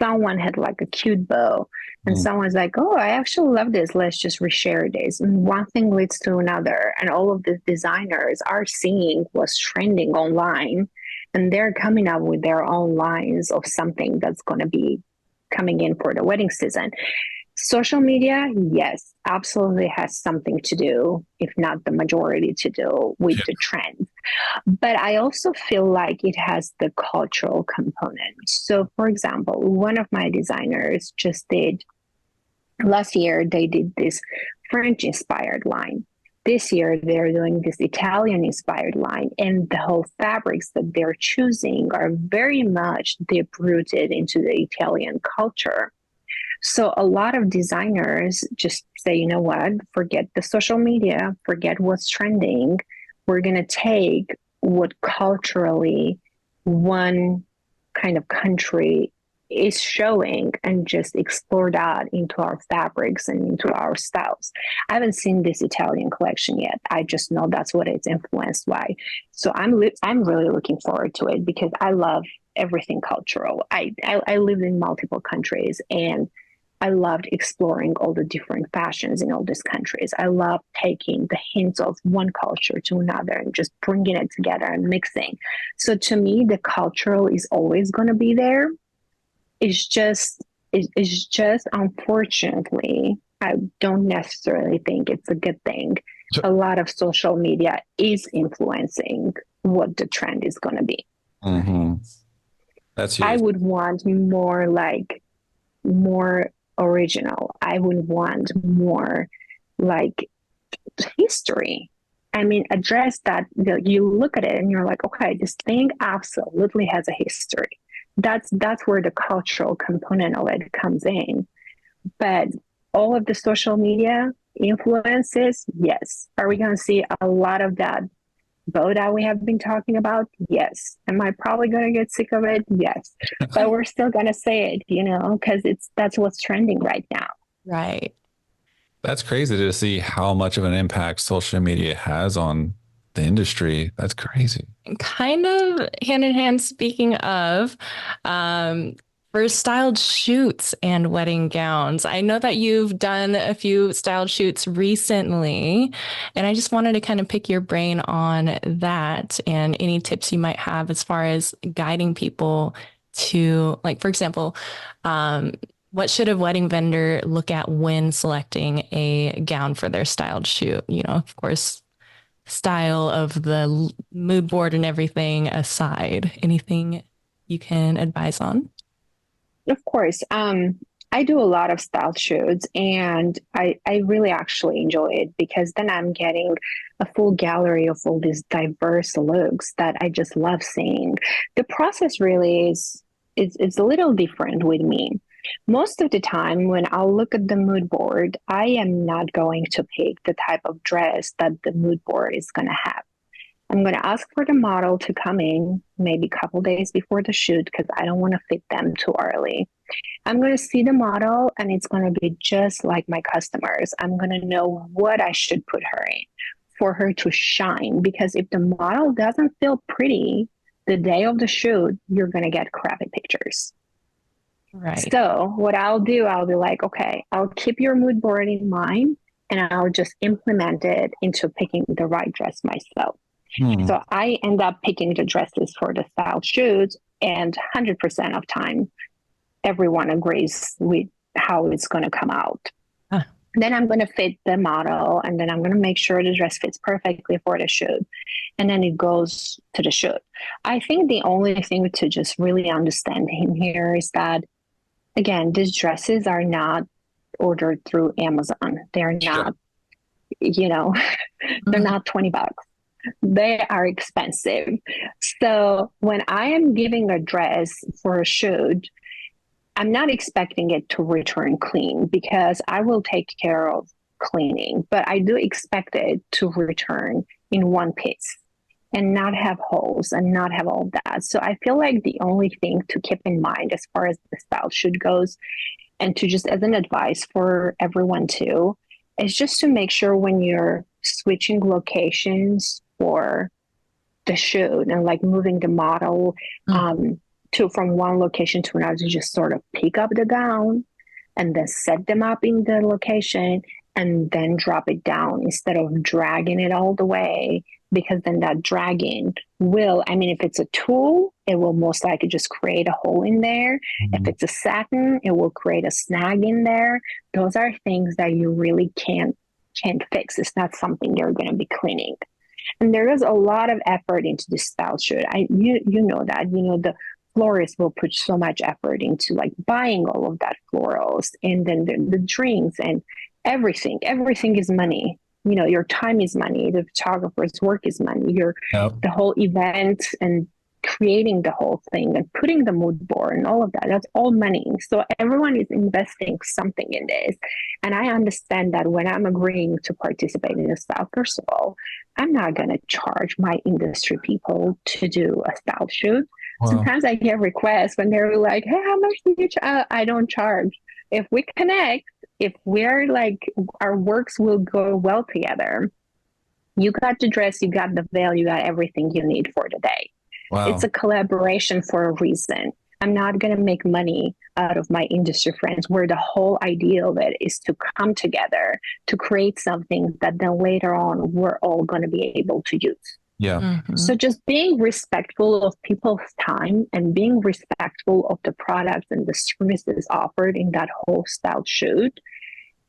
Speaker 2: someone had like a cute bow and
Speaker 3: Mm.
Speaker 2: someone's like, oh, I actually love this. Let's just reshare this. And one thing leads to another. And all of the designers are seeing what's trending online. and they're coming up with their own lines of something that's going to be coming in for the wedding season. Social media, yes, absolutely has something to do, if not the majority to do with the trends. But I also feel like it has the cultural component. So, for example, one of my designers just did last year, they did this French inspired line. This year, they're doing this Italian inspired line, and the whole fabrics that they're choosing are very much deep rooted into the Italian culture. So a lot of designers just say, you know what, forget the social media, forget what's trending. We're going to take what culturally one kind of country is showing and just explore that into our fabrics and into our styles. I haven't seen this Italian collection yet. I just know that's what it's influenced by. So I'm really looking forward to it because I love everything cultural. I lived in multiple countries, and I loved exploring all the different fashions in all these countries. I love taking the hints of one culture to another and just bringing it together and mixing. So to me, the cultural is always going to be there. It's just unfortunately, I don't necessarily think it's a good thing. A lot of social media is influencing what the trend is going to be.
Speaker 3: Mm-hmm. That's huge.
Speaker 2: I would want more original. I would want more like history. I mean, a dress that you look at it and you're like, okay, this thing absolutely has a history. That's where the cultural component of it comes in. But all of the social media influences, yes. Are we going to see a lot of that bow that we have been talking about? Yes. Am I probably going to get sick of it? Yes. But we're still going to say it, because that's what's trending right now.
Speaker 1: Right.
Speaker 3: That's crazy to see how much of an impact social media has on the industry. That's crazy.
Speaker 1: Kind of hand in hand, speaking of, for styled shoots and wedding gowns. I know that you've done a few styled shoots recently, and I just wanted to kind of pick your brain on that and any tips you might have as far as guiding people to, like, for example, what should a wedding vendor look at when selecting a gown for their styled shoot? Of course, style of the mood board and everything aside, anything you can advise on?
Speaker 2: Of course. I do a lot of style shoots, and I really actually enjoy it because then I'm getting a full gallery of all these diverse looks that I just love seeing. The process really is a little different with me. Most of the time when I'll look at the mood board, I am not going to pick the type of dress that the mood board is going to have. I'm going to ask for the model to come in maybe a couple days before the shoot because I don't want to fit them too early. I'm going to see the model, and it's going to be just like my customers. I'm going to know what I should put her in for her to shine, because if the model doesn't feel pretty the day of the shoot, you're going to get crappy pictures.
Speaker 1: Right.
Speaker 2: So what I'll do, I'll be like, okay, I'll keep your mood board in mind, and I'll just implement it into picking the right dress myself. So I end up picking the dresses for the style shoots, and 100% of time, everyone agrees with how it's going to come out. Then I'm going to fit the model, and then I'm going to make sure the dress fits perfectly for the shoot. And then it goes to the shoot. I think the only thing to just really understand in here is that, again, these dresses are not ordered through Amazon. They're not, they're not $20. They are expensive. So when I am giving a dress for a shoot, I'm not expecting it to return clean because I will take care of cleaning, but I do expect it to return in one piece and not have holes and not have all that. So I feel like the only thing to keep in mind as far as the style shoot goes, and to just as an advice for everyone too, is just to make sure when you're switching locations for the shoot and like moving the model from one location to another, to just sort of pick up the gown and then set them up in the location and then drop it down instead of dragging it all the way, because then that dragging will, I mean, if it's a tulle, it will most likely just create a hole in there. If it's a satin, it will create a snag in there. Those are things that you really can't fix. It's not something you're going to be cleaning. And there is a lot of effort into the style shoot. You know that, you know, the florists will put so much effort into like buying all of that florals, and then the drinks and everything. Everything is money. You know, your time is money. The photographer's work is money. The whole event and creating the whole thing and putting the mood board and all of that, that's all money. So everyone is investing something in this. And I understand that when I'm agreeing to participate in a style, first of all, I'm not going to charge my industry people to do a style shoot. Wow. Sometimes I get requests when they're like, hey, how much do you charge? I don't charge. If we connect, if we're like, our works will go well together, you got the dress, you got the veil, you got everything you need for the day. Wow. It's a collaboration for a reason. I'm not going to make money out of my industry friends, where the whole idea of it is to come together to create something that then later on we're all going to be able to use.
Speaker 3: Yeah.
Speaker 2: Mm-hmm. So just being respectful of people's time and being respectful of the products and the services offered in that whole style shoot,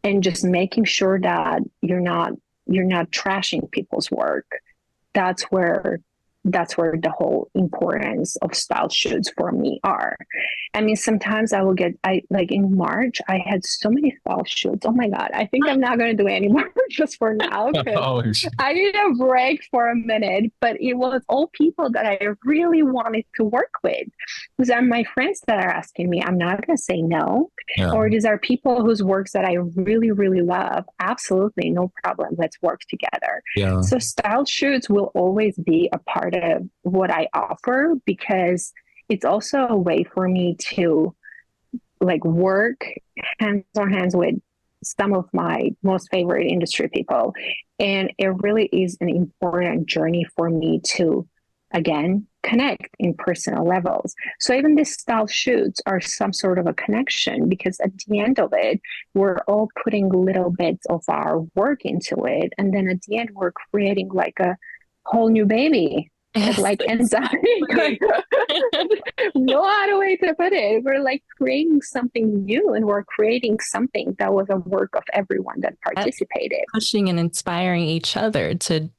Speaker 2: and just making sure that you're not trashing people's work. That's where the whole importance of style shoots for me are. I mean, sometimes I like in March, I had so many style shoots. Oh my God. I think I'm not going to do any more just for now. I need a break for a minute, but it was all people that I really wanted to work with. These are my friends that are asking me. I'm not going to say no. Yeah. Or these are people whose works that I really, really love. Absolutely. No problem. Let's work together. Yeah. So style shoots will always be a part of what I offer, because it's also a way for me to like work hands on hands with some of my most favorite industry people. And it really is an important journey for me to, again, connect in personal levels. So even these style shoots are some sort of a connection, because at the end of it, we're all putting little bits of our work into it. And then at the end, we're creating like a whole new baby. Yes. It like ends up no other way to put it. We're like creating something new, and we're creating something that was a work of everyone that participated.
Speaker 1: Pushing and inspiring each other to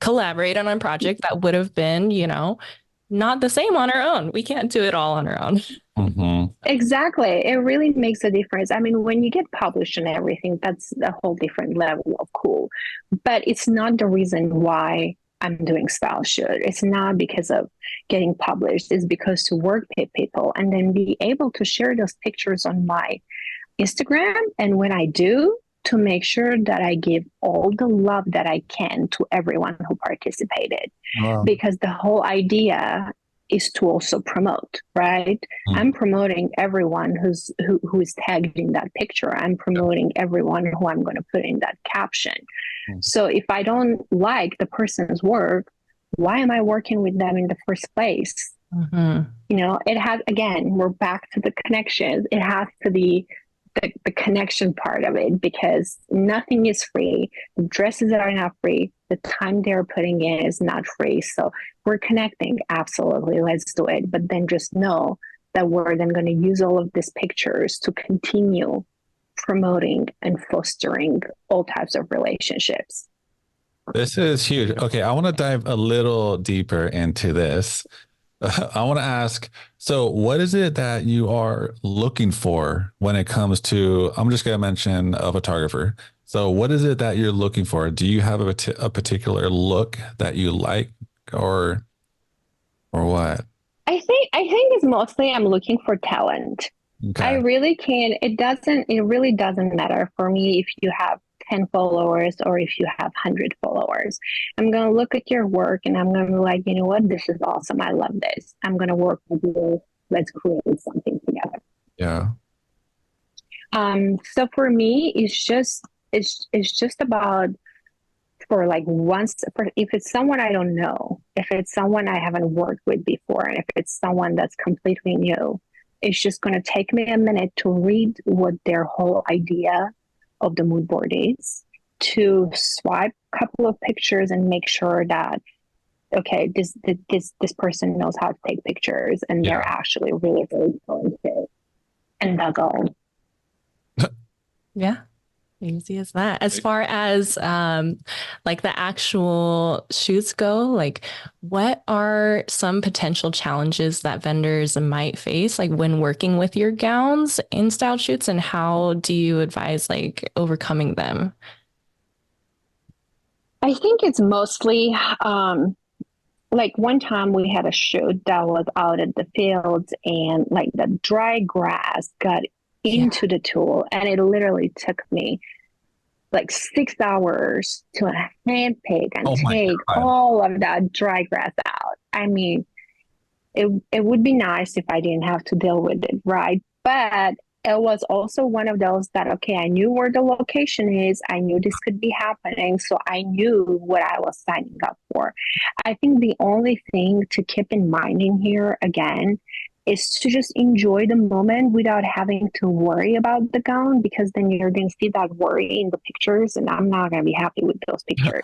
Speaker 1: collaborate on a project that would have been, you know, not the same on our own. We can't do it all on our own.
Speaker 3: Mm-hmm.
Speaker 2: Exactly. It really makes a difference. I mean, when you get published and everything, that's a whole different level of cool. But it's not the reason why I'm doing style shoot. It's not because of getting published. It's because to work with people and then be able to share those pictures on my Instagram. And when I do, to make sure that I give all the love that I can to everyone who participated. Wow. Because the whole idea is to also promote, right? Mm. I'm promoting everyone who is tagged in that picture. I'm promoting everyone who I'm going to put in that caption. Mm. So if I don't like the person's work, why am I working with them in the first place? Mm-hmm. You know, it has, again, we're back to the connections. It has to be the connection part of it, because nothing is free. The dresses are not free. The time they're putting in is not free. So we're connecting. Absolutely. Let's do it. But then just know that we're then going to use all of these pictures to continue promoting and fostering all types of relationships.
Speaker 3: This is huge. Okay. I want to dive a little deeper into this. I want to ask, so what is it that you are looking for when it comes to, I'm just going to mention a photographer. So what is it that you're looking for? Do you have a particular look that you like, or what?
Speaker 2: I think it's mostly I'm looking for talent. Okay. I really can't, it really doesn't matter for me if you have 10 followers or if you have 100 followers. I'm going to look at your work and I'm going to be like, you know what, this is awesome. I love this. I'm going to work with you. Let's create something together.
Speaker 3: Yeah.
Speaker 2: So for me, it's just about, for like if it's someone I don't know, if it's someone I haven't worked with before, and if it's someone that's completely new, it's just going to take me a minute to read what their whole idea of the mood board is, to swipe a couple of pictures and make sure that okay, this person knows how to take pictures and they're
Speaker 3: Yeah.
Speaker 2: actually really, really talented. And that's all.
Speaker 1: Yeah. Easy as that. As far as like the actual shoots go, like what are some potential challenges that vendors might face like when working with your gowns in style shoots, and how do you advise like overcoming them?
Speaker 2: I think it's mostly like one time we had a shoot that was out at the fields and like the dry grass got
Speaker 1: Yeah.
Speaker 2: into the tool and it literally took me like 6 hours to hand pick and
Speaker 3: Oh my
Speaker 2: take
Speaker 3: God.
Speaker 2: all of that dry grass out. I mean, it would be nice if I didn't have to deal with it, right? But it was also one of those that, okay, I knew where the location is. I knew this could be happening. So I knew what I was signing up for. I think the only thing to keep in mind in here, again, is to just enjoy the moment without having to worry about the gown, because then you're going to see that worry in the pictures and I'm not going to be happy with those pictures.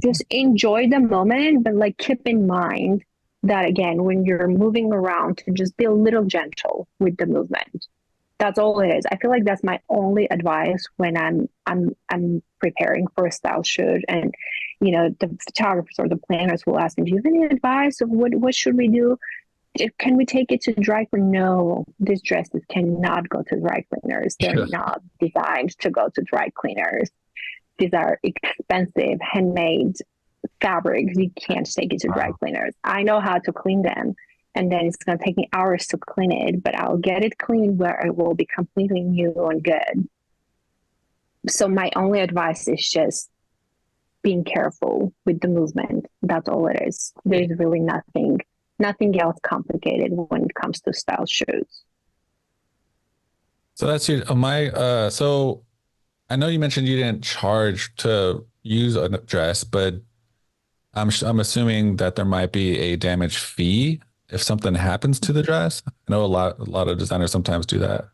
Speaker 2: Just enjoy the moment, but like keep in mind that again, when you're moving around, to just be a little gentle with the movement. That's all it is. I feel like that's my only advice when I'm preparing for a style shoot. And you know, the photographers or the planners will ask me, do you have any advice of what should we do? Can we take it to dry cleaner? No, these dresses cannot go to dry cleaners. They're
Speaker 3: Yeah.
Speaker 2: not designed to go to dry cleaners. These are expensive handmade fabrics. You can't take it to dry
Speaker 3: Wow.
Speaker 2: cleaners. I know how to clean them, and then it's going to take me hours to clean it, but I'll get it cleaned where it will be completely new and good. So my only advice is just being careful with the movement. That's all it is. There's really nothing else complicated when it comes to style shoes.
Speaker 3: So that's your my so I know you mentioned you didn't charge to use a dress, but I'm assuming that there might be a damage fee if something happens to the dress. I know a lot of designers sometimes do that.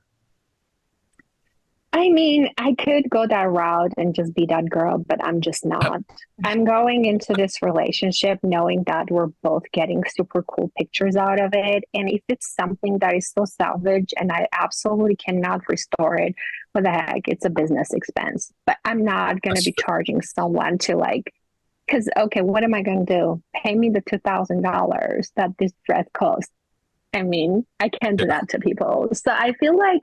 Speaker 2: I mean, I could go that route and just be that girl, but I'm just not. I'm going into this relationship knowing that we're both getting super cool pictures out of it. And if it's something that is still salvage and I absolutely cannot restore it, what the heck? It's a business expense. But I'm not going to
Speaker 3: That's
Speaker 2: be charging someone to like, because, okay, what am I going to do? Pay me the $2,000 that this dress costs. I mean, I can't do
Speaker 3: yeah.
Speaker 2: that to people. So I feel like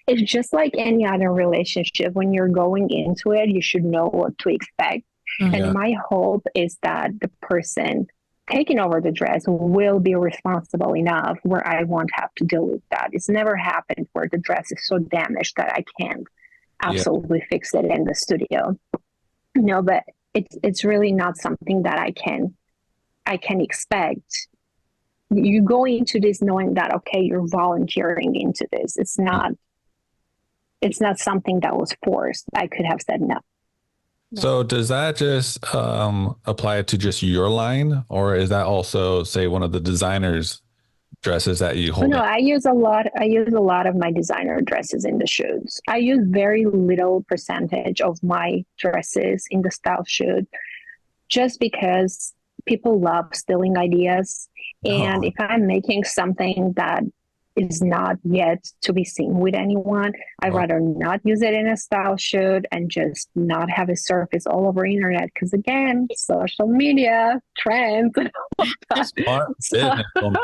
Speaker 2: it's just like any other relationship. When you're going into it, you should know what to expect.
Speaker 1: Mhm.
Speaker 2: And
Speaker 3: Yeah.
Speaker 2: my hope is that the person taking over the dress will be responsible enough where I won't have to deal with that. It's never happened where the dress is so damaged that I can't
Speaker 3: Yeah.
Speaker 2: absolutely fix it in the studio. No, but it's really not something that I can expect. You go into this knowing that okay, you're volunteering into this. It's not something that was forced. I could have said no.
Speaker 3: So does that just apply to just your line, or is that also, say, one of the designers' dresses that you
Speaker 2: Oh,
Speaker 3: hold
Speaker 2: no,
Speaker 3: in?
Speaker 2: I use a lot of my designer dresses in the shoots. I use very little percentage of my dresses in the style shoot just because people love stealing ideas. And
Speaker 3: Oh,
Speaker 2: if I'm making something that is not yet to be seen with anyone, I'd
Speaker 3: wow.
Speaker 2: rather not use it in a style shoot and just not have it surface all over internet. Because again, social media trends and all that.
Speaker 3: Smart
Speaker 2: So
Speaker 3: business woman.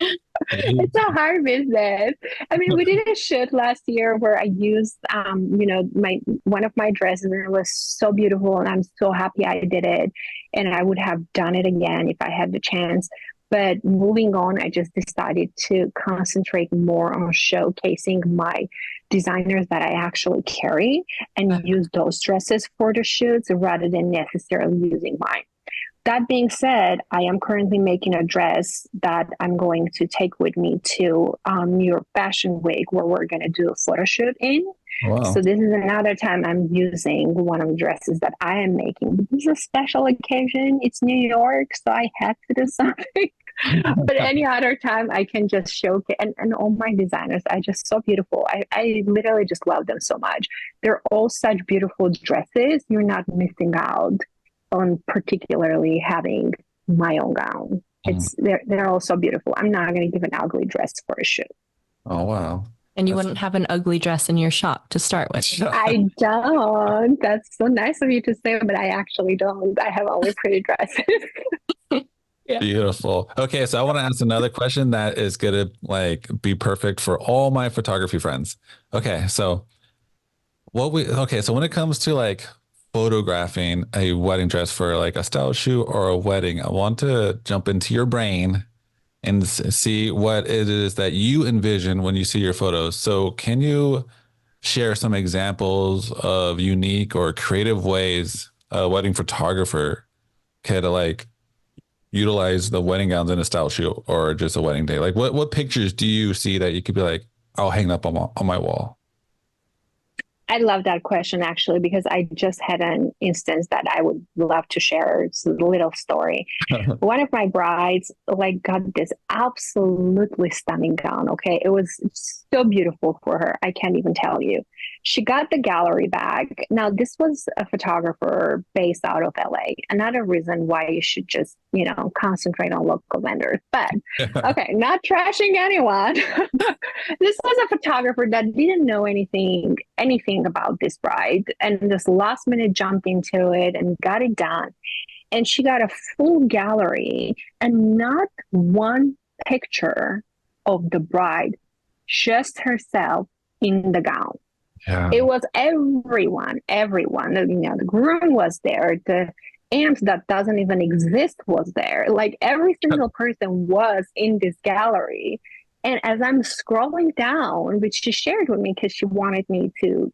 Speaker 3: You-
Speaker 2: it's a hard business. I mean, we did a shoot last year where I used, my one of my dresses, and it was so beautiful, and I'm so happy I did it. And I would have done it again if I had the chance. But moving on, I just decided to concentrate more on showcasing my designers that I actually carry and use those dresses for the shoots rather than necessarily using mine. That being said, I am currently making a dress that I'm going to take with me to New York Fashion Week, where we're going to do a photo shoot in.
Speaker 3: Wow.
Speaker 2: So this is another time I'm using one of the dresses that I am making. This is a special occasion. It's New York, so I had to do something. But any other time I can just showcase, and all my designers are just so beautiful. I literally just love them so much. They're all such beautiful dresses. You're not missing out on particularly having my own gown.
Speaker 3: Mm.
Speaker 2: They're all so beautiful. I'm not going to give an ugly dress for a shoot.
Speaker 3: Oh, wow.
Speaker 1: And you wouldn't have an ugly dress in your shop to start with.
Speaker 2: I don't. That's so nice of you to say, but I actually don't. I have only pretty dresses.
Speaker 1: Yeah.
Speaker 3: Beautiful. Okay, so I want to ask another question that is gonna like be perfect for all my photography friends. So when it comes to like photographing a wedding dress for like a style shoot or a wedding, I want to jump into your brain and see what it is that you envision when you see your photos. So can you share some examples of unique or creative ways a wedding photographer could like utilize the wedding gowns in a style shoot or just a wedding day? Like what pictures do you see that you could be like, I'll hang up on my wall?
Speaker 2: I love that question actually, because I just had an instance that I would love to share. It's a little story. One of my brides like got this absolutely stunning gown. Okay. It was so beautiful for her. I can't even tell you. She got the gallery bag. Now, this was a photographer based out of LA. Another reason why you should just, concentrate on local vendors. But okay, not trashing anyone. This was a photographer that didn't know anything about this bride and just last minute jumped into it and got it done. And she got a full gallery and not one picture of the bride, just herself in the gown.
Speaker 3: Yeah.
Speaker 2: It was everyone. The groom was there. The aunt that doesn't even exist was there. Like every single person was in this gallery. And as I'm scrolling down, which she shared with me because she wanted me to,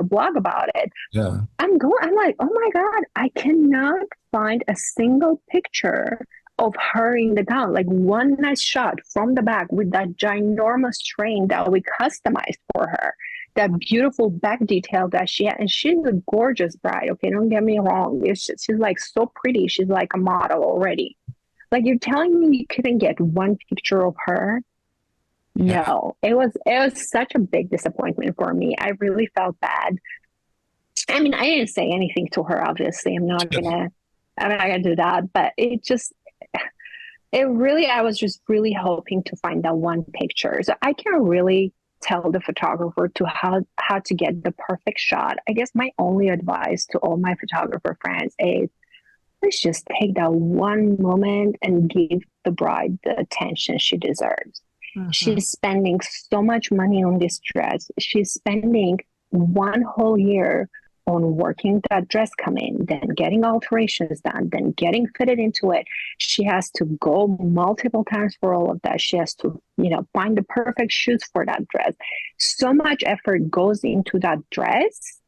Speaker 2: blog about it.
Speaker 3: Yeah.
Speaker 2: I'm like, oh my God, I cannot find a single picture of her in the gown. Like one nice shot from the back with that ginormous train that we customized for her. That beautiful back detail that she had. And she's a gorgeous bride. Okay, don't get me wrong. She's like so pretty. She's like a model already. Like you're telling me you couldn't get one picture of her?
Speaker 3: Yeah.
Speaker 2: No, it was such a big disappointment for me. I really felt bad. I mean, I didn't say anything to her, obviously. I'm not gonna do that. But I was just really hoping to find that one picture. So I can't really tell the photographer to how to get the perfect shot. I guess my only advice to all my photographer friends is let's just take that one moment and give the bride the attention she deserves. Mm-hmm. She's spending so much money on this dress. She's spending one whole year on working that dress come in, then getting alterations done, then getting fitted into it. She has to go multiple times for all of that. She has to, find the perfect shoes for that dress. So much effort goes into that dress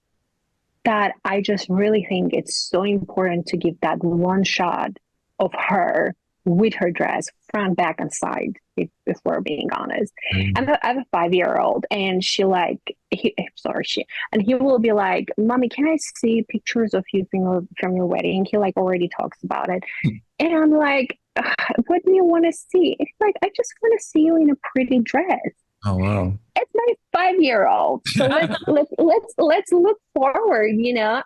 Speaker 2: that I just really think it's so important to give that one shot of her with her dress, front, back, and side, if we're being honest. Mm-hmm. I have a 5-year-old, and he will be like, Mommy, can I see pictures of you from your wedding? He like already talks about it. Mm-hmm. And I'm like, what do you want to see? It's like, I just want to see you in a pretty dress.
Speaker 3: Oh, wow.
Speaker 2: It's my 5-year-old. So let's look forward,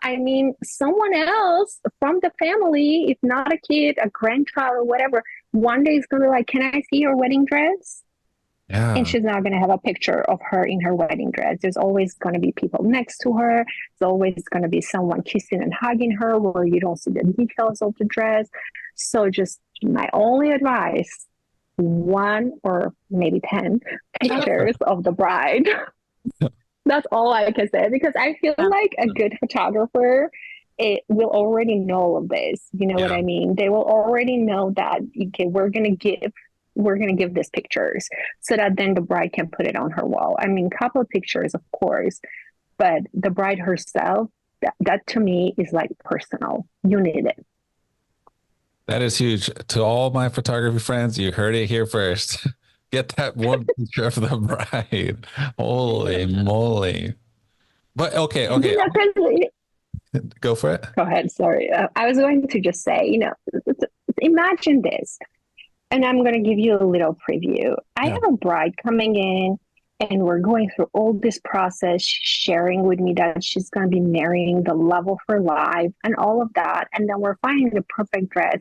Speaker 2: I mean, someone else from the family, if not a kid, a grandchild or whatever, one day is going to be like, can I see your wedding dress? Yeah. And she's not going to have a picture of her in her wedding dress. There's always going to be people next to her. There's always going to be someone kissing and hugging her where you don't see the details of the dress. So just my only advice, 1 or maybe 10 pictures of the bride. That's all I can say, because I feel like a good photographer, it will already know all of this. You know what I mean? They will already know that, okay, we're gonna give this pictures so that then the bride can put it on her wall. I mean, couple of pictures, of course, but the bride herself, that to me is like personal. You need it.
Speaker 3: That is huge. To all my photography friends, you heard it here first. Get that one picture of the bride. Holy moly. But okay. Go for it.
Speaker 2: Go ahead. Sorry. I was going to just say, imagine this. And I'm going to give you a little preview. I
Speaker 3: Yeah.
Speaker 2: have a bride coming in, and we're going through all this process, sharing with me that she's going to be marrying the love of her life and all of that. And then we're finding the perfect dress.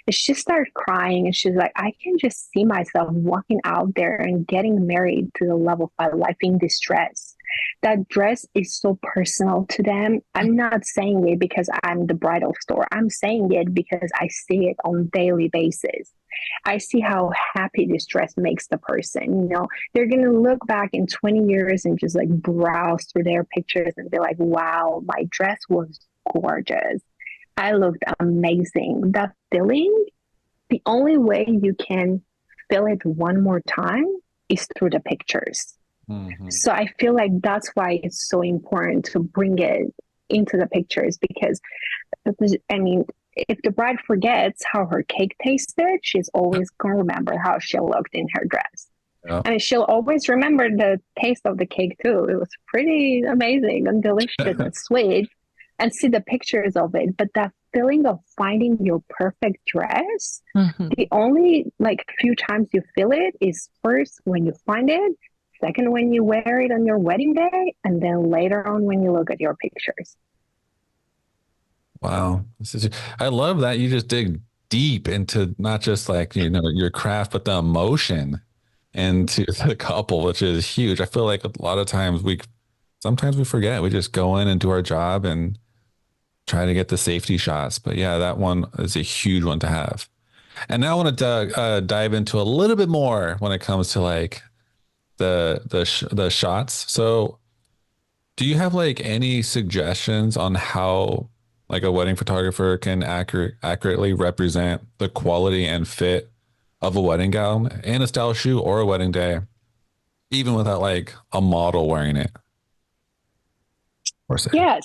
Speaker 2: And she started crying, and she's like, I can just see myself walking out there and getting married to the love of my life in this dress. That dress is so personal to them. I'm not saying it because I'm the bridal store. I'm saying it because I see it on a daily basis. I see how happy this dress makes the person. They're going to look back in 20 years and just like browse through their pictures and be like, wow, my dress was gorgeous. I looked amazing. That feeling, the only way you can feel it one more time is through the pictures.
Speaker 3: Mm-hmm.
Speaker 2: So I feel like that's why it's so important to bring it into the pictures, because, I mean, if the bride forgets how her cake tasted, she's always going to remember how she looked in her dress.
Speaker 3: Yeah.
Speaker 2: And she'll always remember the taste of the cake too. It was pretty amazing and delicious and sweet, and see the pictures of it. But that feeling of finding your perfect dress, the only like few times you feel it is first when you find it, second when you wear it on your wedding day, and then later on when you look at your pictures.
Speaker 3: Wow. I love that you just dig deep into not just like, your craft, but the emotion into the couple, which is huge. I feel like a lot of times sometimes we forget. We just go in and do our job and try to get the safety shots. But yeah, that one is a huge one to have. And now I want to dive into a little bit more when it comes to like the shots. So do you have like any suggestions on how like a wedding photographer can accurately represent the quality and fit of a wedding gown and a style shoot or a wedding day, even without like a model wearing it? Or say,
Speaker 2: Yes,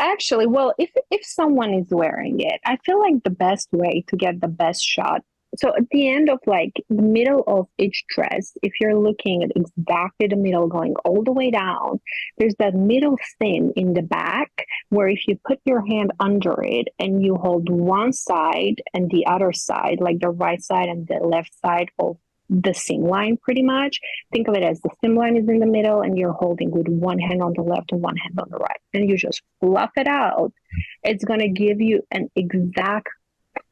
Speaker 2: actually, well, if someone is wearing it, I feel like the best way to get the best shot. So at the end of like the middle of each dress, if you're looking at exactly the middle going all the way down, there's that middle seam in the back where if you put your hand under it and you hold one side and the other side, like the right side and the left side of the seam line, pretty much think of it as the seam line is in the middle and you're holding with one hand on the left and one hand on the right, and you just fluff it out. It's going to give you an exact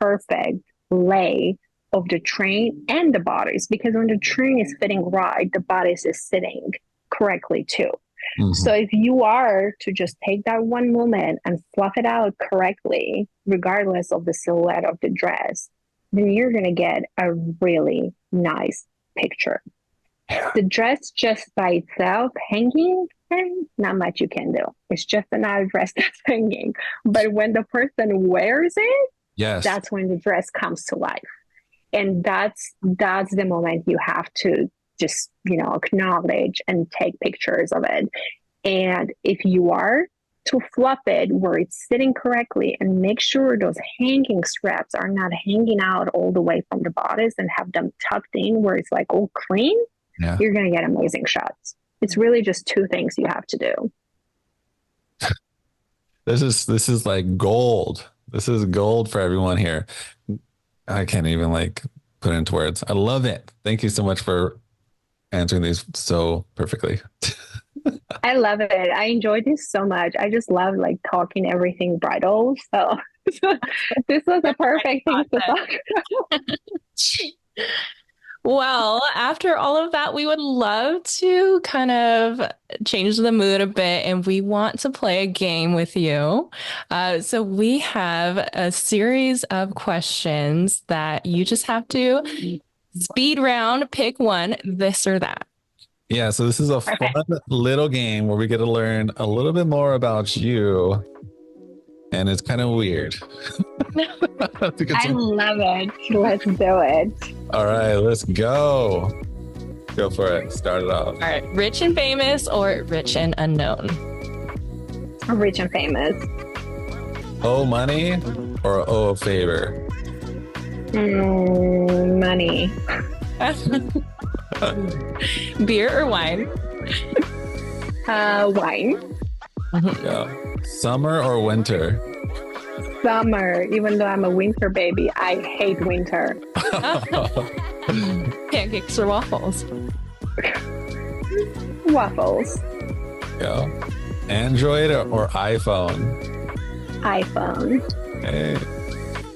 Speaker 2: perfect lay of the train and the bodice, because when the train is fitting right, the bodice is sitting correctly too. So if you are to just take that one moment and fluff it out correctly, regardless of the silhouette of the dress, then you're going to get a really nice picture. The dress just by itself hanging, not much you can do. It's just another dress that's hanging. But when the person wears it,
Speaker 3: yes,
Speaker 2: that's when the dress comes to life. And that's the moment you have to just, acknowledge and take pictures of it. And if you are to fluff it where it's sitting correctly and make sure those hanging straps are not hanging out all the way from the bodice and have them tucked in where it's like all clean, you're going to get amazing shots. It's really just two things you have to do.
Speaker 3: This is like gold. This is gold for everyone here. I can't even like put it into words. I love it. Thank you so much for answering these so perfectly.
Speaker 2: I love it. I enjoyed this so much. I just love like talking everything bridal. So this was a perfect thing to talk about.
Speaker 1: Well, after all of that, we would love to kind of change the mood a bit, and we want to play a game with you. So we have a series of questions that you just have to speed round, pick one, this or that.
Speaker 3: Yeah, so this is a fun little game where we get to learn a little bit more about you. And it's kind of weird.
Speaker 2: I love it. Let's do it.
Speaker 3: All right, let's go. Go for it. Start it off.
Speaker 1: All right. Rich and famous or rich and unknown?
Speaker 2: Rich and famous.
Speaker 3: Owe money or owe a favor?
Speaker 2: Money.
Speaker 1: Beer or wine?
Speaker 2: Wine.
Speaker 3: Yeah. Summer or winter?
Speaker 2: summer, even though I'm a winter baby. I hate winter.
Speaker 1: Pancakes or waffles?
Speaker 2: Waffles.
Speaker 3: Yeah. Android or iPhone?
Speaker 2: iPhone.
Speaker 3: Hey.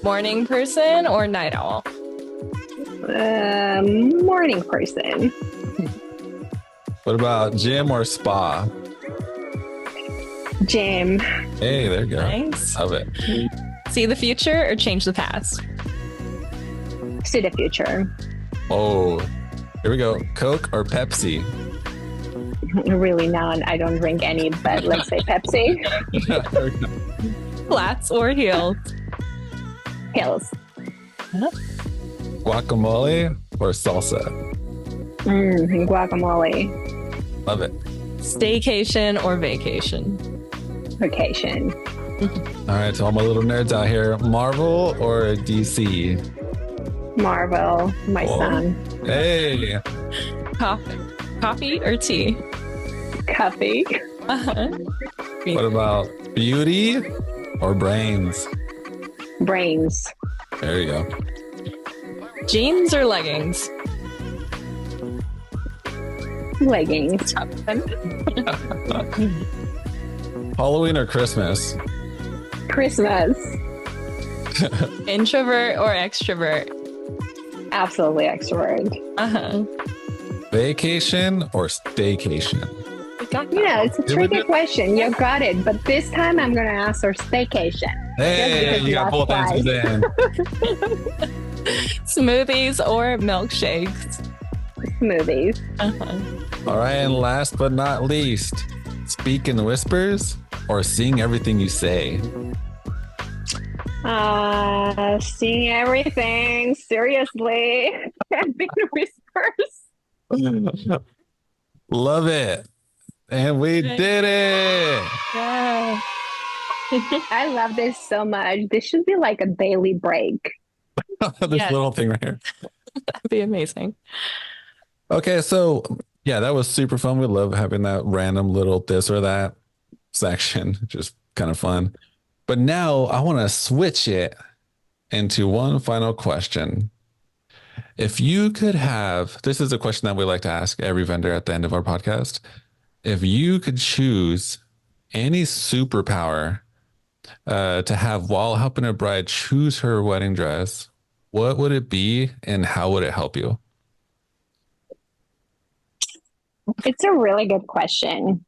Speaker 1: Morning person or night owl?
Speaker 2: Morning person.
Speaker 3: What about gym or spa?
Speaker 2: Gym.
Speaker 3: Hey, there you go.
Speaker 1: Nice.
Speaker 3: Love it.
Speaker 1: See the future or change the past?
Speaker 2: See the future.
Speaker 3: Oh, here we go. Coke or Pepsi?
Speaker 2: Really none. I don't drink any, but let's say Pepsi.
Speaker 1: Flats or heels?
Speaker 2: Hills.
Speaker 3: Guacamole or salsa?
Speaker 2: Guacamole.
Speaker 3: Love it.
Speaker 1: Staycation or vacation?
Speaker 2: Vacation.
Speaker 3: All right, to all my little nerds out here, Marvel or DC?
Speaker 2: Marvel. My
Speaker 3: Whoa.
Speaker 2: son.
Speaker 3: Hey,
Speaker 1: Coffee or tea?
Speaker 2: Coffee.
Speaker 3: what about beauty or brains?
Speaker 2: Brains.
Speaker 3: There you go.
Speaker 1: Jeans or leggings?
Speaker 2: Leggings.
Speaker 3: Halloween or Christmas?
Speaker 2: Christmas.
Speaker 1: Introvert or extrovert?
Speaker 2: Absolutely extrovert.
Speaker 3: Vacation or staycation?
Speaker 2: It's a tricky question. You got it. But this time I'm going to answer staycation.
Speaker 3: Hey, you got both answers in.
Speaker 1: Smoothies or milkshakes?
Speaker 2: Smoothies.
Speaker 3: All right, and last but not least, speak in whispers or sing everything you say?
Speaker 2: Seeing everything. Seriously. Big whispers.
Speaker 3: Love it. And we did it.
Speaker 1: Yeah.
Speaker 2: I love this so much. This should be like a daily break.
Speaker 3: This
Speaker 1: Yeah.
Speaker 3: little thing right here.
Speaker 1: That'd be amazing.
Speaker 3: Okay, so yeah, that was super fun. We love having that random little this or that section. Just kind of fun. But now I want to switch it into one final question. If you could have, this is a question that we like to ask every vendor at the end of our podcast. If you could choose any superpower to have while helping a bride choose her wedding dress, what would it be and how would it help you?
Speaker 2: It's a really good question.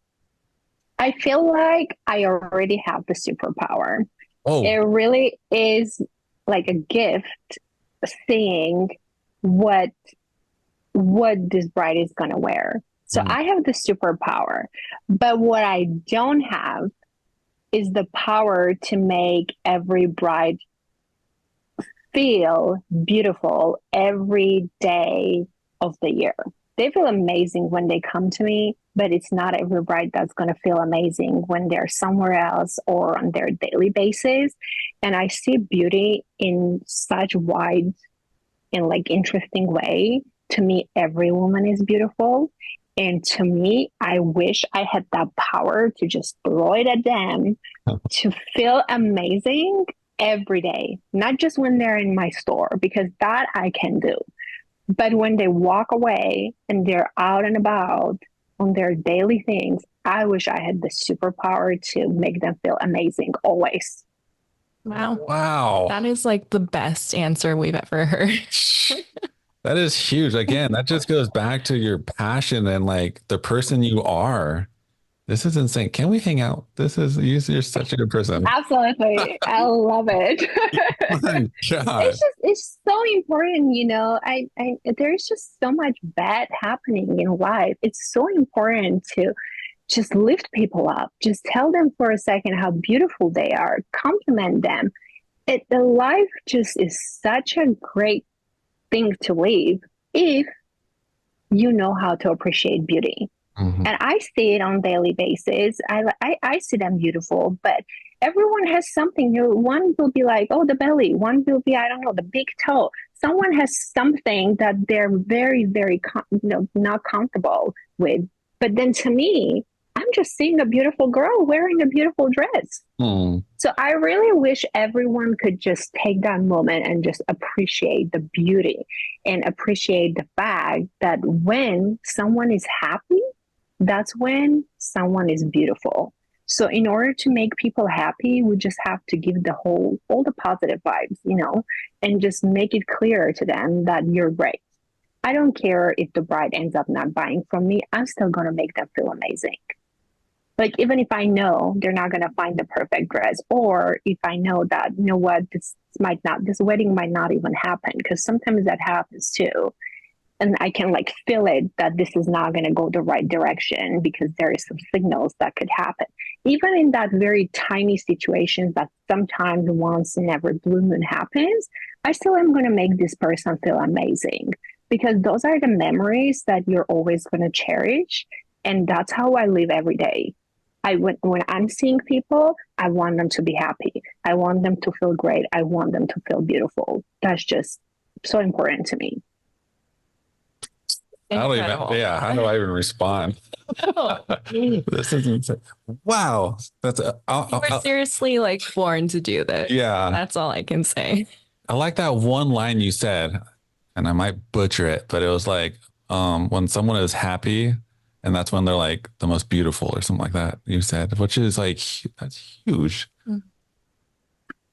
Speaker 2: I feel like I already have the superpower.
Speaker 3: Oh,
Speaker 2: It really is like a gift seeing what this bride is going to wear. So I have the superpower, but what I don't have is the power to make every bride feel beautiful every day of the year. They feel amazing when they come to me, but it's not every bride that's going to feel amazing when they're somewhere else or on their daily basis. And I see beauty in such wide and like interesting way. To me, every woman is beautiful. And to me, I wish I had that power to just throw it at them to feel amazing every day, not just when they're in my store, because that I can do. But when they walk away and they're out and about on their daily things, I wish I had the superpower to make them feel amazing always.
Speaker 1: Wow.
Speaker 3: wow.
Speaker 1: That is like the best answer we've ever heard.
Speaker 3: That is huge. Again, that just goes back to your passion and like the person you are. This is insane. Can we hang out? You're such a good person.
Speaker 2: Absolutely. I love it.
Speaker 3: My God.
Speaker 2: It's so important, I there's just so much bad happening in life. It's so important to just lift people up. Just tell them for a second how beautiful they are. Compliment them. The life just is such a great thing to live if you know how to appreciate beauty.
Speaker 3: Mhm.
Speaker 2: And I see it on daily basis. I see them beautiful, but everyone has something. One will be like, oh, the belly. One will be, I don't know, the big toe. Someone has something that they're very, very, not comfortable with. But then to me, I'm just seeing a beautiful girl wearing a beautiful dress.
Speaker 3: Hmm.
Speaker 2: So I really wish everyone could just take that moment and just appreciate the beauty and appreciate the fact that when someone is happy, that's when someone is beautiful. So in order to make people happy, we just have to give all the positive vibes, and just make it clear to them that you're great. I don't care if the bride ends up not buying from me, I'm still going to make them feel amazing. Like, even if I know they're not going to find the perfect dress, or if I know that, what, this wedding might not even happen, because sometimes that happens too. And I can like feel it that this is not going to go the right direction because there is some signals that could happen. Even in that very tiny situations that sometimes once in every blue moon happens, I still am going to make this person feel amazing, because those are the memories that you're always going to cherish. And that's how I live every day. When I'm seeing people, I want them to be happy. I want them to feel great. I want them to feel beautiful. That's just so important to me.
Speaker 3: I don't even,
Speaker 1: Incredible.
Speaker 3: yeah, how do I even respond? This is insane. Wow. That's,
Speaker 1: You were seriously like born to do this.
Speaker 3: yeah.
Speaker 1: That's all I can say.
Speaker 3: I like that one line you said, and I might butcher it, but it was like, when someone is happy, and that's when they're like the most beautiful or something like that, you said, which is like, that's huge.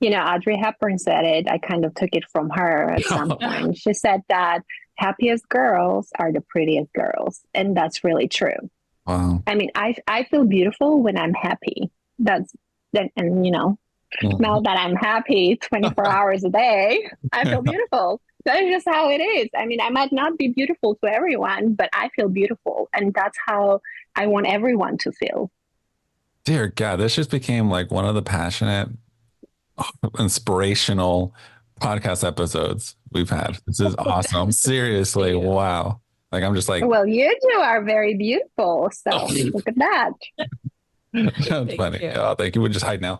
Speaker 2: Audrey Hepburn said it. I kind of took it from her at some point. She said that happiest girls are the prettiest girls. And that's really true.
Speaker 3: Wow.
Speaker 2: I mean, I feel beautiful when I'm happy. That's that, and now that I'm happy 24 hours a day, I feel beautiful. That's just how it is. I mean, I might not be beautiful to everyone, but I feel beautiful. And that's how I want everyone to feel.
Speaker 3: Dear God, this just became like one of the passionate, inspirational podcast episodes we've had. This is awesome. Seriously, wow. Like I'm just like,
Speaker 2: Well, you two are very beautiful. So look at that.
Speaker 3: that's funny.
Speaker 1: You.
Speaker 3: Oh, thank you. We're just hide now.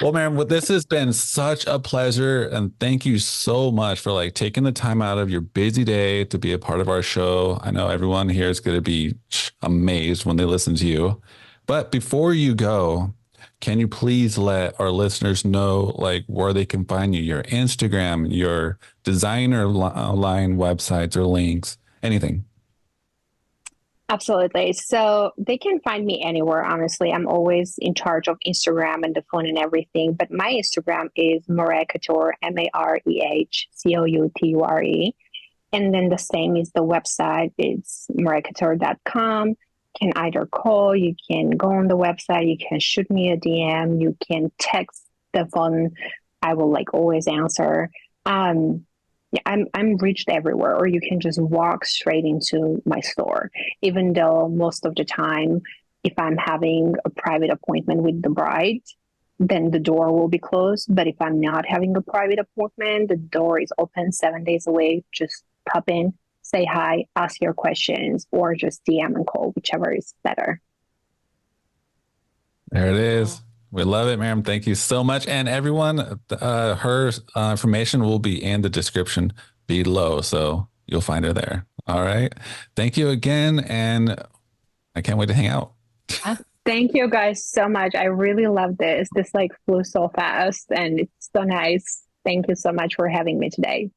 Speaker 3: Well, man, this has been such a pleasure, and thank you so much for like taking the time out of your busy day to be a part of our show. I know everyone here is going to be amazed when they listen to you. But before you go, can you please let our listeners know like where they can find you, your Instagram, your designer line websites or links, anything?
Speaker 2: Absolutely. So they can find me anywhere, honestly. I'm always in charge of Instagram and the phone and everything. But my Instagram is Mareh Couture, MarehCouture. And then the same is the website. It's marehcouture.com. Can either call, you can go on the website, you can shoot me a DM, you can text the phone. I will like always answer. Yeah, I'm reached everywhere, or you can just walk straight into my store. Even though most of the time, if I'm having a private appointment with the bride, then the door will be closed. But if I'm not having a private appointment, the door is open 7 days a week. Just pop in, say hi, ask your questions, or just DM and call, whichever is better.
Speaker 3: There it is. We love it, ma'am. Thank you so much. And everyone, her information will be in the description below. So you'll find her there. All right. Thank you again. And I can't wait to hang out.
Speaker 2: Thank you guys so much. I really love this. This like flew so fast and it's so nice. Thank you so much for having me today.